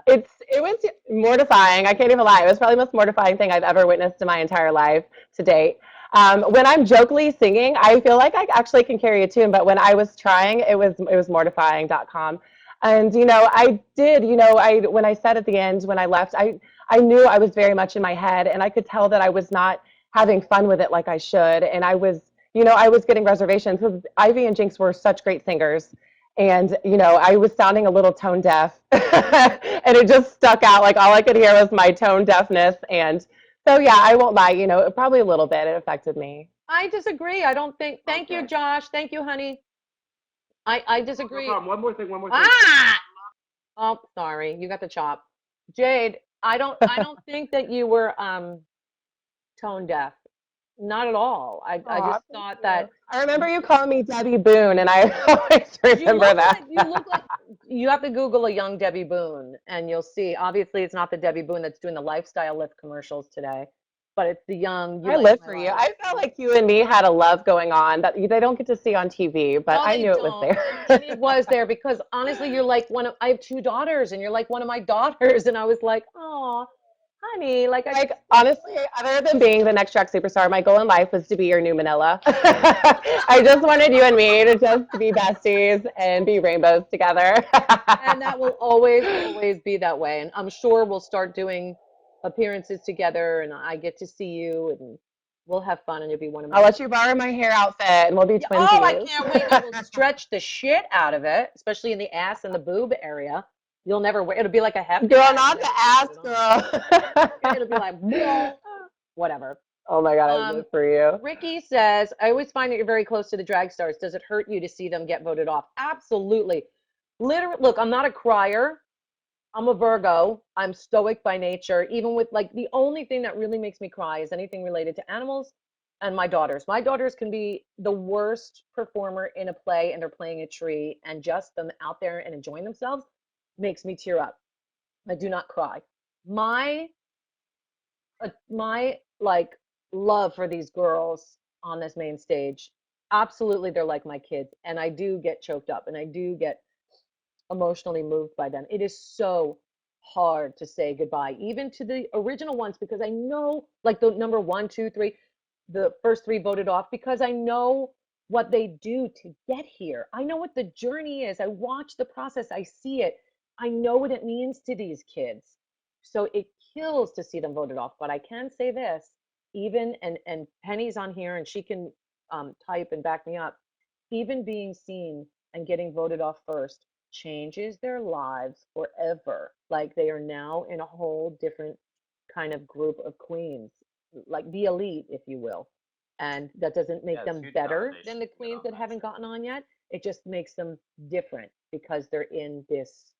It was mortifying. I can't even lie. It was probably the most mortifying thing I've ever witnessed in my entire life to date. When I'm jokingly singing, I feel like I actually can carry a tune, but when I was trying, it was mortifying.com. And I did, I when I said at the end when I left, I knew I was very much in my head, and I could tell that I was not having fun with it like I should. And I was getting reservations because Ivy and Jinx were such great singers. And I was sounding a little tone deaf, and it just stuck out. Like all I could hear was my tone deafness. And so yeah, I won't lie, probably a little bit it affected me. I disagree. I don't think. Thank you, Okay. Josh. Thank you, honey. I No disagree. problem. One more thing. One more thing. Ah! Oh, sorry. You got the chop. Jade, I don't think that you were tone deaf. Not at all. I Aw, just thank thought you. that I remember you calling me Debbie Boone, and I always remember that. you look like you have to Google a young Debbie Boone and you'll see. Obviously, it's not the Debbie Boone that's doing the lifestyle lift commercials today, but it's the young, you I like live my for you. life. I felt like you and me had a love going on that they don't get to see on TV, but No, I they knew it was don't. there. And it was there because honestly, you're like I have two daughters and you're like one of my daughters. And I was like, oh, honey, like I Like, just honestly, other than being the next track superstar, my goal in life was to be your new Manila. I just wanted you and me to just be besties and be rainbows together. and that will always, always be that way. And I'm sure we'll start doing appearances together and I get to see you and we'll have fun and you'll be one of my I'll let you borrow my hair outfit and we'll be Yeah, oh, I twinsies. can't wait. I will stretch the shit out of it, especially in the ass and the boob area. You'll never wear it'll be like a hefty Girl, bag. You not the never even ass put it on. girl. It'll be like, whoa, whatever. Oh my God, I Um, live for you. Ricky says, I always find that you're very close to the drag stars. Does it hurt you to see them get voted off? Absolutely. Literally, look, I'm not a crier. I'm a Virgo. I'm stoic by nature. Even with like the only thing that really makes me cry is anything related to animals and my daughters. My daughters can be the worst performer in a play and they're playing a tree and just them out there and enjoying themselves makes me tear up. I do not cry. My my like love for these girls on this main stage, absolutely they're like my kids and I do get choked up and I do get emotionally moved by them. It is so hard to say goodbye, even to the original ones, because I know, like the number one, two, three, the first three voted off, because I know what they do to get here. I know what the journey is. I watch the process, I see it. I know what it means to these kids. So it kills to see them voted off. But I can say this, even and Penny's on here and she can type and back me up even being seen and getting voted off first changes their lives forever. Like they are now in a whole different kind of group of queens, like the elite, if you will. And that doesn't make Yeah, it's them huge better than validation the to get queens on that that haven't show. gotten on yet. It just makes them different because they're in this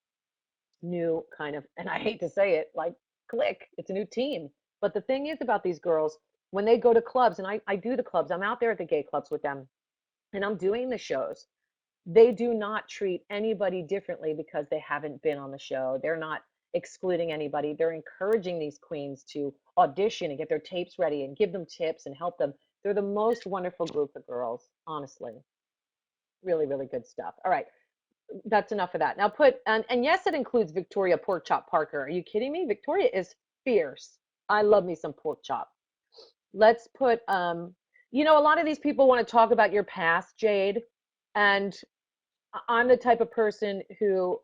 new kind of, and I hate to say it, like clique. It's a new team. But the thing is about these girls, when they go to clubs, and I do the clubs, I'm out there at the gay clubs with them, and I'm doing the shows. They do not treat anybody differently because they haven't been on the show. They're not excluding anybody. They're encouraging these queens to audition and get their tapes ready and give them tips and help them. They're the most wonderful group of girls, honestly. Really, really good stuff. All right, that's enough of that. Now put, and yes, it includes Victoria Pork Chop Parker. Are you kidding me? Victoria is fierce. I love me some pork chop. Let's put, a lot of these people want to talk about your past, Jade, and I'm the type of person who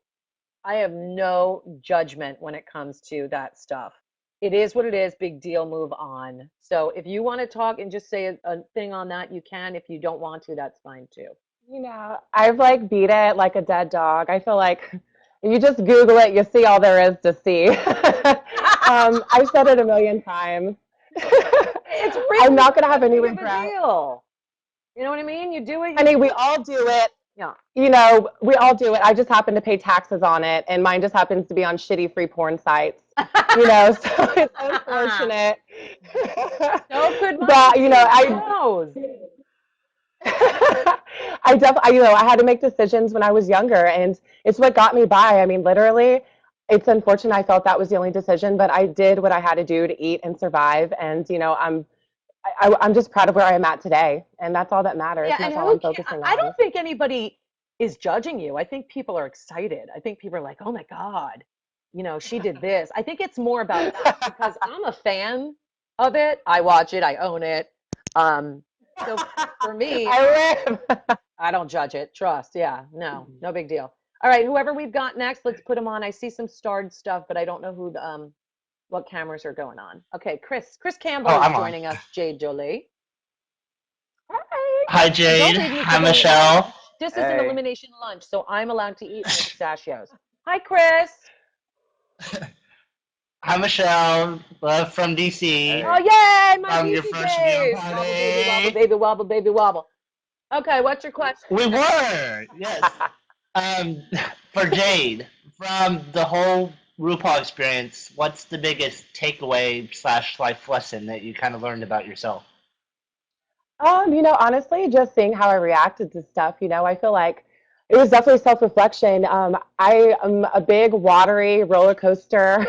I have no judgment when it comes to that stuff. It is what it is, big deal, move on. So if you want to talk and just say a thing on that, you can. If you don't want to, that's fine too. I've like beat it like a dead dog. I feel like if you just Google it, you see all there is to see. I've said it a million times. It's I'm really not going to not have that any big of a regrets. deal. You know what I mean? You do it, I you mean, do we it. all do it. Yeah. We all do it. I just happen to pay taxes on it, and mine just happens to be on shitty free porn sites. So it's unfortunate. So could mine But be. Who knows? I had to make decisions when I was younger, and it's what got me by. I mean, literally, it's unfortunate I felt that was the only decision, but I did what I had to do to eat and survive. And I'm just proud of where I am at today, and that's all that matters, Yeah, and and that's all who I'm can focusing I on. don't think anybody is judging you. I think people are excited. I think people are like, "Oh my God, she did this." I think it's more about that because I'm a fan of it. I watch it, I own it. Um, so for me, I live. I don't judge it. Trust. Yeah, no, no big deal. All right, whoever we've got next, let's put them on. I see some starred stuff, but I don't know what cameras are going on. Okay, Chris Campbell Oh, is I'm on. joining us, Jade Jolie. Hi. Hi, And don't Jade. leave me Hi, for the this is Michelle. this is an Hey, elimination lunch, so I'm allowed to eat my pistachios. Hi, Chris. Hi, Michelle. From DC. Oh hey. yay, my From your DC first viewing days. Wobble baby, wobble party. baby, wobble baby, wobble. Okay, what's your question? We were, yes. Um, for Jade, from the whole RuPaul experience, what's the biggest takeaway slash life lesson that you kind of learned about yourself? Honestly, just seeing how I reacted to stuff, I feel like it was definitely self-reflection. I am a big watery roller coaster.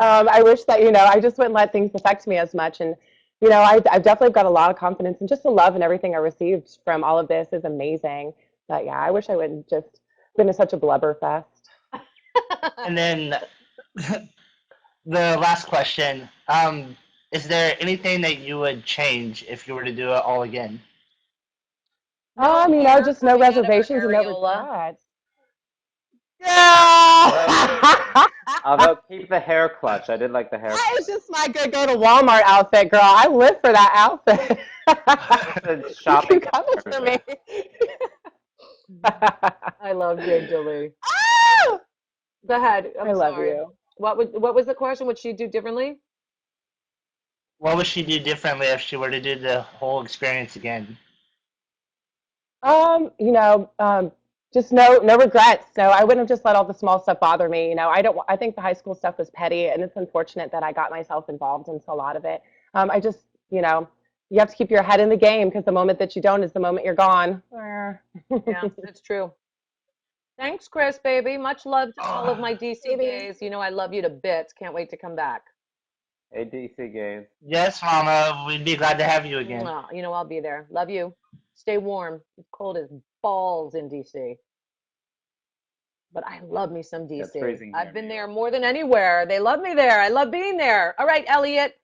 I wish that, I just wouldn't let things affect me as much. And, I've definitely got a lot of confidence, and just the love and everything I received from all of this is amazing. But yeah, I wish I wouldn't just been in such a blubber fest. And then the last question, is there anything that you would change if you were to do it all again? No hair Just no coming out of her reservations and no areola. regrets. Although, Yeah. although keep the hair clutch. I did like the hair That is clutch. just my good go to Walmart outfit, girl. I live for that outfit. Just a You shopping can come for me. version. I love Jade Jolie. Ah! Go ahead. I I'm love sorry. you. What was the question? Would she do differently? What would she do differently if she were to do the whole experience again? Um, you know, um, just no regrets. No, I wouldn't have just let all the small stuff bother me. I think the high school stuff was petty, and it's unfortunate that I got myself involved into a lot of it. I just, you know, you have to keep your head in the game because the moment that you don't is the moment you're gone. Yeah, it's true. Thanks, Chris, baby. Much love to all of Oh, my DC Baby. gays. I love you to bits. Can't wait to come back. ADC gays. yes, Mama. We'd be glad to have you again. Mwah. I'll be there. Love you. Stay warm. It's cold as balls in DC, but I love me some Yeah, it's DC. freezing here I've in New been there York. more than anywhere. They love me there. I love being there. All right, Elliot.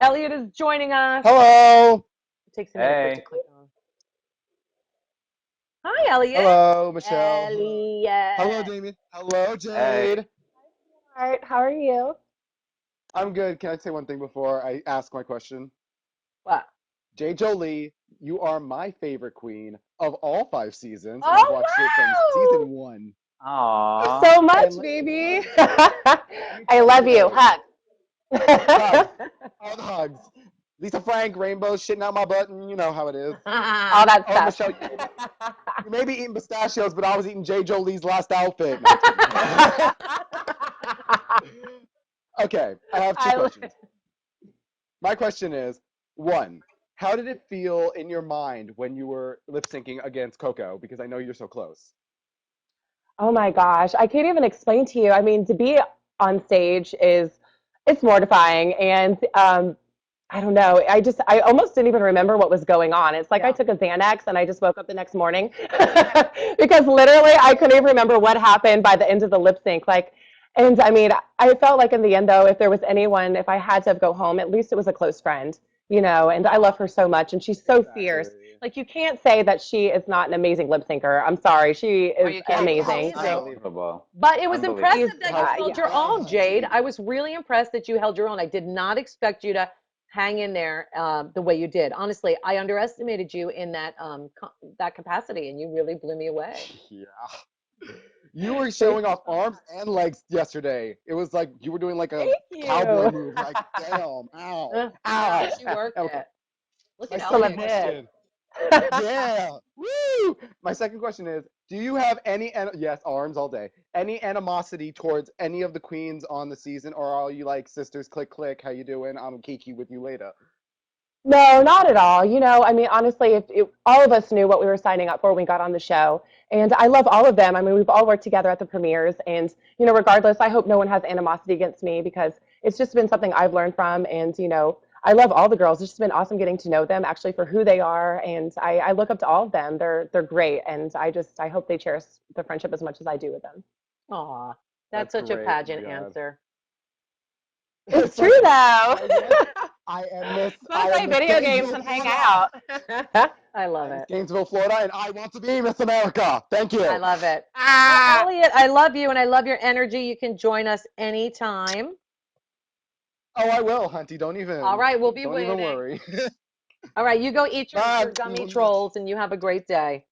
Elliot is joining us. Hello. It takes a minute for it to Hey, click on. Hi, Elliot. Hello, Michelle. Hello, Elliot. Damien. Hello, hey. Jade. All right, how are you? I'm good. Can I say one thing before I ask my question? What? Jade Jolie, you are my favorite queen of all 5 seasons, and I've Oh, watched it from wow. season 1. Aw. So much, And baby. let me I tell love you you. though, Hug. hugs, all the hugs. Lisa Frank, Rainbow shitting out my butt, and you know how it is. All that Oh, stuff. Michelle, you may be eating pistachios, but I was eating Jade Jolie's last outfit. No, just kidding. Okay, I have two I lo- questions. My question is, one, how did it feel in your mind when you were lip syncing against Coco? Because I know you're so close. Oh my gosh, I can't even explain to you. I mean, to be on stage it's mortifying, and I don't know. I almost didn't even remember what was going on. It's like I Yeah. took a Xanax and I just woke up the next morning because literally I couldn't even remember what happened by the end of the lip sync. Like, and I mean, I felt like in the end though, if there was anyone, if I had to go home, at least it was a close friend, and I love her so much, and she's so fierce. Exactly. Like you can't say that she is not an amazing lip syncer. I'm sorry, she Oh, is you can't. She's How amazing. amazing. so? Unbelievable. But it was Unbelievable. She's impressive that you held yeah. your So, own, Jade. Hunty. I was really impressed that you held your own. I did not expect you to hang in there the way you did. Honestly, I underestimated you in that capacity, and you really blew me away. Yeah. You were Thank showing you off so arms and legs yesterday. It was like you were doing like a Thank cowboy you. move. Like, damn, ow, Yeah, ow. she worked Okay, it. Look my at Well, I second Elliot. did. question. Yeah. Woo! My second question is, do you have yes, arms all day. Any animosity towards any of the queens on the season, or are you like sisters, click click, how you doing? I'm Kiki with you later. No, not at all. I mean, honestly, if all of us knew what we were signing up for when we got on the show, and I love all of them. I mean, we've all worked together at the premieres, and regardless, I hope no one has animosity against me because it's just been something I've learned from, and I love all the girls. It's just been awesome getting to know them actually for who they are, and I look up to all of them. They're great, and I hope they cherish the friendship as much as I do with them. Aw, that's That's such a great. Oh my pageant god. answer. It's It's true like though. I want. I am Miss. Let's I play am Miss video games Gainesville, and hang Florida. out. I I love am Miss it. Gainesville, Florida, and I want to be Miss America. Thank I you. love it. Well, Ah. Elliot, I love you and I love your energy. You can join us anytime. Oh, I will, Hunty. All right, we'll be Don't even waiting. worry. All right, you go eat Bye. your gummy trolls and you have a great day.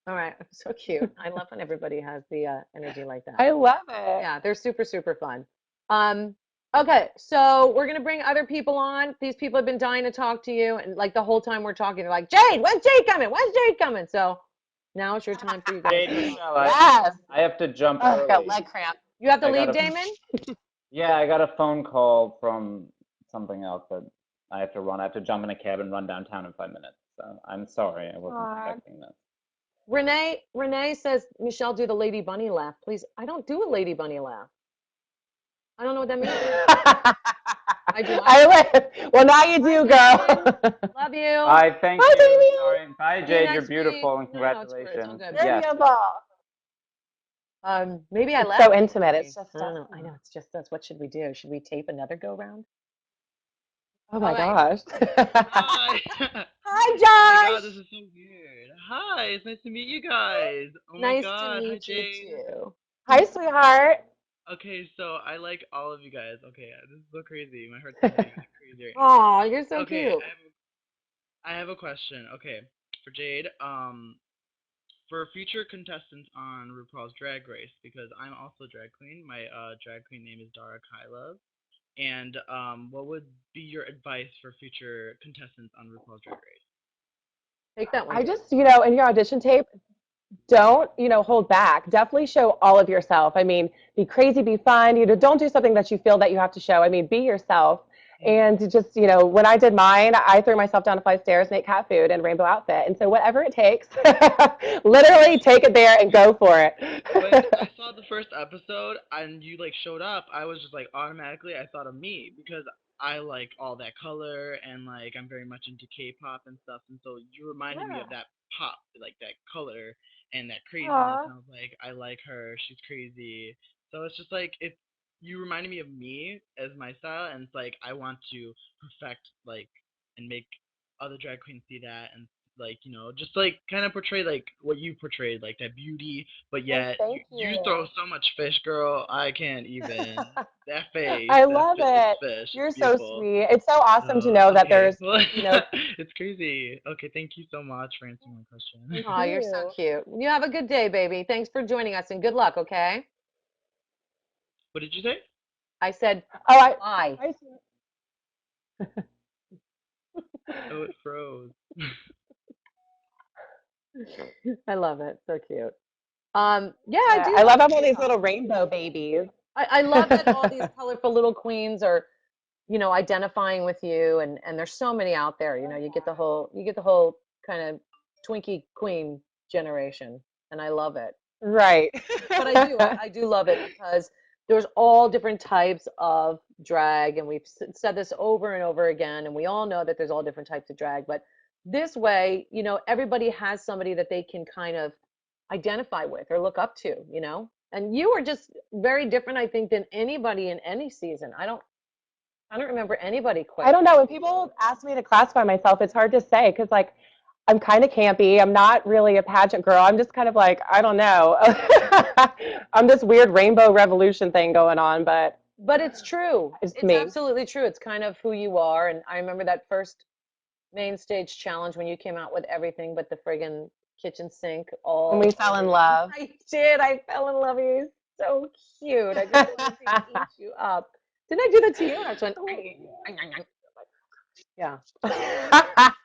All right, so cute. I love when everybody has the energy like that. I love it. Yeah, they're super, super fun. Um, okay, so we're gonna bring other people on. These people have been dying to talk to you, and like the whole time we're talking, they're like, Jade, when's Jade coming? When's Jade coming? So now it's your time for you guys Jade, to talk. Michelle, Yes. I have to jump Oh, I got early. leg cramp. You have to I got leave, a Damon? Yeah, I got a phone call from something else that I have to run. I have to jump in a cab and run downtown in 5 minutes. So I'm sorry, I wasn't Aw. expecting this. Renee says, Michelle, do the Lady Bunny laugh, please. I don't do a Lady Bunny laugh. I don't know what that means. I do my I live. Well, now you Bye, do, Damon. girl. Love you. Bye, thank Bye, you. Damien. Sorry. Bye, See you Jade. You're next week. beautiful and No, it's all congratulations. good. You're Yes. beautiful. Maybe I It's laughed so too intimate. funny. It's just I don't know. I know it's just that's what should we do? Should we tape another go round? oh All my right. gosh. Hi. Oh my Hi, god, this Josh. is so weird. Hi, it's nice to meet you guys. Oh my Nice to god, hi meet you Jade. too. Hi, sweetheart. Okay, so I like all of you guys. Okay, this is so crazy. My heart's pumping like crazy right now. Oh, you're so Okay, cute. I have a question. Okay, for Jade, for future contestants on RuPaul's Drag Race, because I'm also a drag queen. My drag queen name is Dara Kylove. And what would be your advice for future contestants on RuPaul's Drag Race? Take that one, I Jade. just, in your audition tape, don't, hold back. Definitely show all of yourself. I mean, be crazy, be fun. Don't do something that you feel that you have to show. I mean, be yourself. And just, when I did mine, I threw myself down a flight of stairs and ate cat food in a rainbow outfit. And so whatever it takes, literally take it there and go for it. When I saw the first episode and you like showed up, I was just like automatically I thought of me because I like all that color and like I'm very much into K-pop and stuff, and so you reminded me Yeah. of that pop, like that color and that craziness. Aw. And I was like, I like her, she's crazy. So it's just like it. You reminded me of me as my style, and it's like I want to perfect like and make other drag queens see that and like just like kind of portray like what you portrayed, like that beauty, but Oh, yet thank you throw you. so much fish, girl. I can't even. That face, I that love is it. fish. It's You're so beautiful. sweet. It's so awesome to know that Okay. there's, Well, you know, It's crazy. Okay, thank you so much for answering my question. Thank Oh, you're so you. cute. You have a good day, baby. Thanks for joining us and good luck, okay? What did you say? I said Oh, bye. I Oh, it froze. I love it. So cute. Yeah, I yeah, do I love love having all these K-pop. little rainbow babies. I love that all these colorful little queens are, identifying with you and there's so many out there. You get the whole kind of Twinkie queen generation and I love it. Right. But I do love it because there's all different types of drag, and we've said this over and over again, and we all know that there's all different types of drag. But this way, everybody has somebody that they can kind of identify with or look up to. And you are just very different, I think, than anybody in any season. I don't remember anybody I quite don't know. like When you. people ask me to classify myself, it's hard to say because, like, I'm kind of campy. I'm not really a pageant girl. I'm just kind of like, I don't know. I'm this weird rainbow revolution thing going on, but But it's true. it's It's me. absolutely true. It's kind of who you are. And I remember that first main stage challenge when you came out with everything but the friggin' kitchen sink When we all fell over in you. love. I did. I fell in love with you. So cute. I just wanted to eat you up. Didn't I do that to you? And I just went, yeah.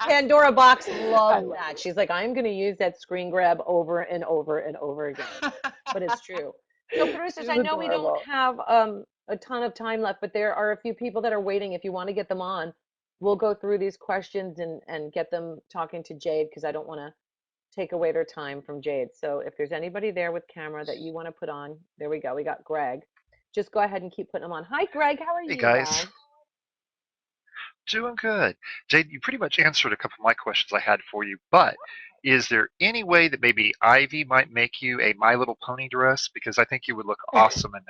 Pandora Box I loved love that. She's like, I'm going to use that screen grab over and over and over again. But it's true. So, producers, She's I know we don't adorable. have a ton of time left, but there are a few people that are waiting. If you want to get them on, we'll go through these questions and get them talking to Jade because I don't want to take away their time from Jade. So, if there's anybody there with camera that you want to put on, there we go. We got Greg. Just go ahead and keep putting them on. Hi, Greg. How are Hey you, guys, Greg? doing good. Jade, you pretty much answered a couple of my questions I had for you, but is there any way that maybe Ivy might make you a My Little Pony dress? Because I think you would look awesome in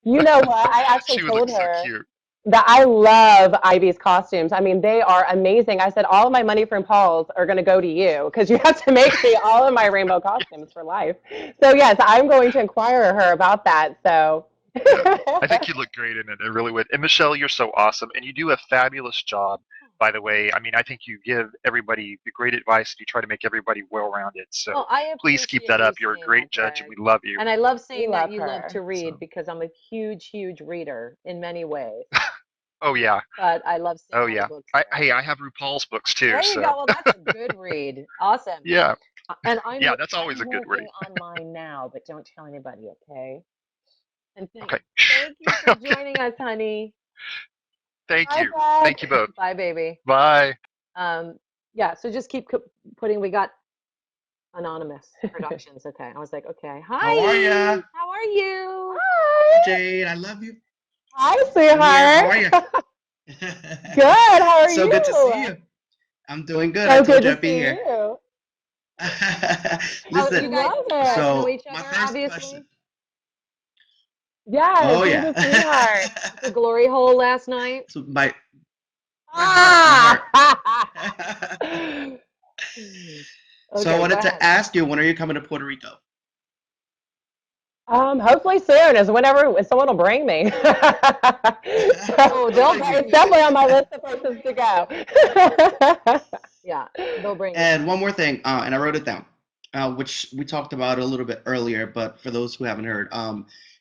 You know what? that. I actually She would look told so her cute. that I love Ivy's costumes. I mean, they are amazing. I said all of my money from Paul's are going to go to you because you have to make me all of my rainbow costumes for life. So yes, I'm going to inquire her about that. So Yeah, I think you look great in it. It really would. And Michelle, you're so awesome, and you do a fabulous job. By the way, I mean, I think you give everybody the great advice, and you try to make everybody well-rounded. Well, So I please keep appreciate that you up. You're a saying that, great judge, and Greg. we love you. And I love we saying that love you love her. to read So, because I'm a huge, huge reader in many ways. oh yeah, But I love seeing oh all the yeah. books I, there. hey, I have RuPaul's books too. There you go. So Well, that's a good read. Awesome. yeah, And yeah, that's always I'm a good working read. on mine now, but don't tell anybody, okay? And Okay. thank you for Okay. joining us, honey. Thank Hi, you. Thank you Greg. both. Bye, baby. Bye. Um, yeah, so just keep putting, we got Anonymous Productions. Okay. I was like, okay. How are Hi. ya? How are you? Hi. Jade, I love you. Hi, I'm here. How are you? sweetheart. Good. How are So good to see you? you. I'm doing good. I So good told you to I'd be see here. you. How We you Listen, guys love know it. so each my other, first obviously. question. Yes, Oh he's yeah. a sweetheart. The glory hole last night. So my heart, my heart. Ah! So I Okay, go wanted to ahead. ask you, when are you coming to Puerto Rico? Hopefully soon, as whenever someone will bring me. So Oh, they'll bring it's you. definitely on my list of places to go. Yeah, they'll bring you. And one more thing, and I wrote it down, which we talked about a little bit earlier, but for those who haven't heard,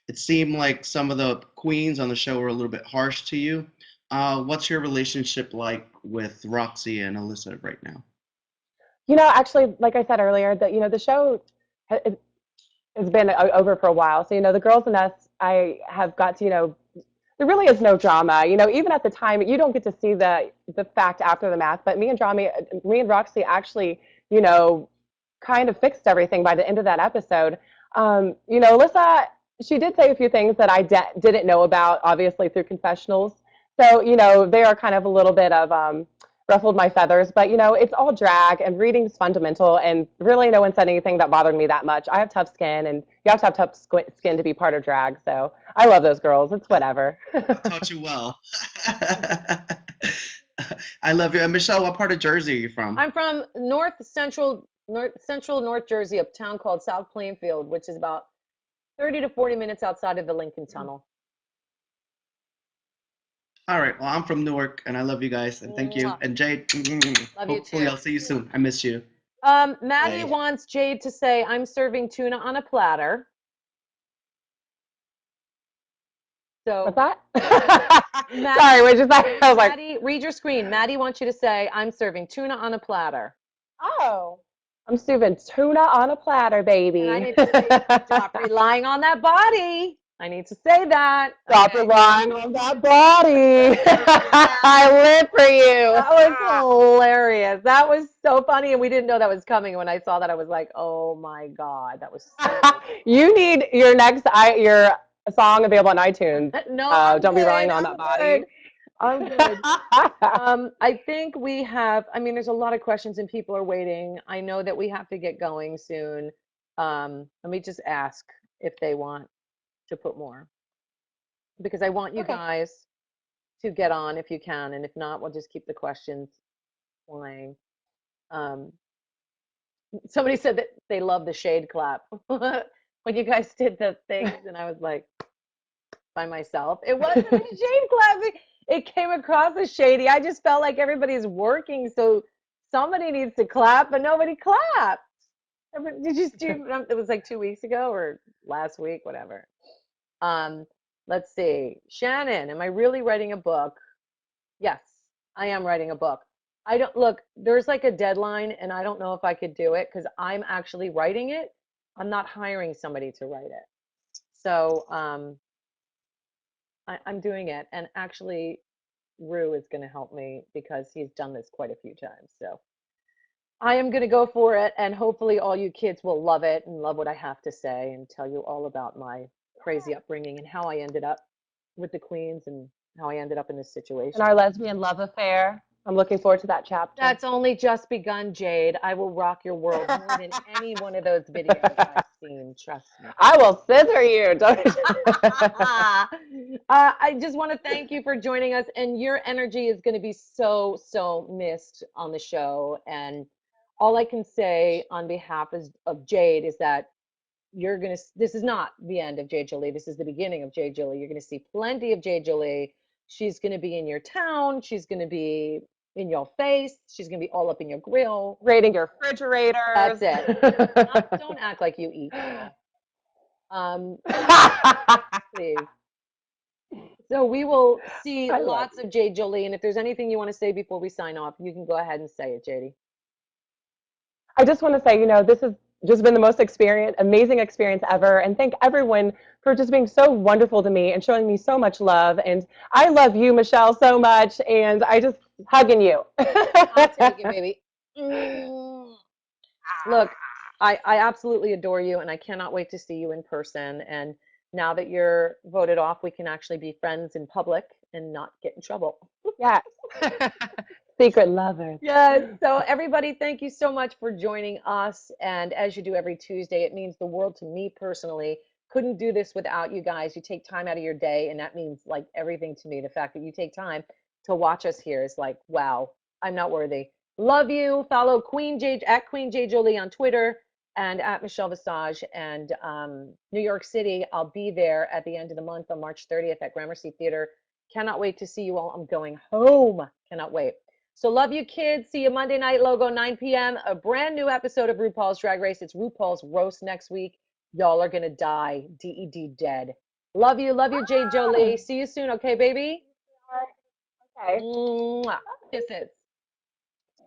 it seemed like some of the queens on the show were a little bit harsh to you. What's your relationship like with Roxy and Alyssa right now? Actually, like I said earlier, that the show ha- has been over for a while. So the girls and us, I have got to there really is no drama. Even at the time, you don't get to see the fact after the math. But me and Roxy actually, you know, kind of fixed everything by the end of that episode. Alyssa, she did say a few things that I didn't know about, obviously through confessionals. So they are kind of a little bit of ruffled my feathers. But it's all drag, and reading's fundamental. And really, no one said anything that bothered me that much. I have tough skin, and you have to have tough skin to be part of drag. So I love those girls. It's whatever. I taught you well. I love you. And Michelle, what part of Jersey are you from? I'm from North Jersey, a town called South Plainfield, which is about 30 to 40 minutes outside of the Lincoln Tunnel. All right. Well, I'm from Newark, and I love you guys, and thank you. Mwah. And Jade, Love you hopefully too. I'll see you soon. I miss you. Maddie Bye. wants Jade to say, I'm serving tuna on a platter. What's So, that? Maddie, Sorry, what you say? I was like, Maddie, read your screen. Maddie wants you to say, I'm serving tuna on a platter. oh, I'm serving tuna on a platter, And I baby. need to say, stop relying on that body. I need to say that. Stop Okay. relying on that body. I live for you. That was hilarious. That was so funny. And we didn't know that was coming. When I saw that, I was like, oh my God, that was so You need your your song available on iTunes. no, I'm Don't be relying good. on I'm that body. good. I'm good. I think we have, I mean, there's a lot of questions and people are waiting. I know that we have to get going soon. Let me just ask if they want to put more because I want you Okay. guys to get on if you can. And if not, we'll just keep the questions playing. Um, somebody said that they love the shade clap when you guys did the things, and I was like, by myself. It wasn't a shade clap. It came across as shady. I just felt like everybody's working, so somebody needs to clap, but nobody clapped. Did you do? It was like 2 weeks ago or last week, whatever. Um, let's see. Shannon, am I really writing a book? Yes, I am writing a book. I don't look, there's like a deadline, and I don't know if I could do it because I'm actually writing it. I'm not hiring somebody to write it. So I'm doing it. And actually, Rue is going to help me because he's done this quite a few times. So I am going to go for it. And hopefully, all you kids will love it and love what I have to say and tell you all about my crazy upbringing and how I ended up with the Queens and how I ended up in this situation. And our lesbian love affair. I'm looking forward to that chapter. That's only just begun, Jade. I will rock your world more than any one of those videos I've seen. Trust me. I will scissor you. I just want to thank you for joining us, and your energy is going to be so, so missed on the show. And all I can say on behalf of Jade is that you're going to, this is not the end of Jade Jolie. This is the beginning of Jade Jolie. You're going to see plenty of Jade Jolie. She's going to be in your town. She's going to be in your face. She's going to be all up in your grill. Raiding your refrigerators. That's it. Don't act like you eat, girl. Please. So we will see I love lots of Jade Jolie. And if there's anything you want to say before we sign off, you can go ahead and say it, JD. I just want to say, this has just been the most amazing experience ever. And thank everyone for just being so wonderful to me and showing me so much love. And I love you, Michelle, so much. And I just hugging you. I'll take it, baby. Look, I absolutely adore you, and I cannot wait to see you in person. And now that you're voted off, we can actually be friends in public and not get in trouble. Yes. Secret lovers. Yes. So everybody, thank you so much for joining us. And as you do every Tuesday, it means the world to me personally. Couldn't do this without you guys. You take time out of your day, and that means like everything to me. The fact that you take time to watch us here is like, wow, I'm not worthy. Love you. Follow Queen J at Queen J Jolie on Twitter and at Michelle Visage. And New York City, I'll be there at the end of the month on March 30th at Gramercy Theater. Cannot wait to see you all. I'm going home. Cannot wait. So love you, kids. See you Monday night, Logo, 9 p.m. A brand new episode of RuPaul's Drag Race. It's RuPaul's Roast next week. Y'all are going to die. DED dead. Love you. Love you, Jade Jolie. See you soon. Okay, baby? Okay. Mwah. Kisses.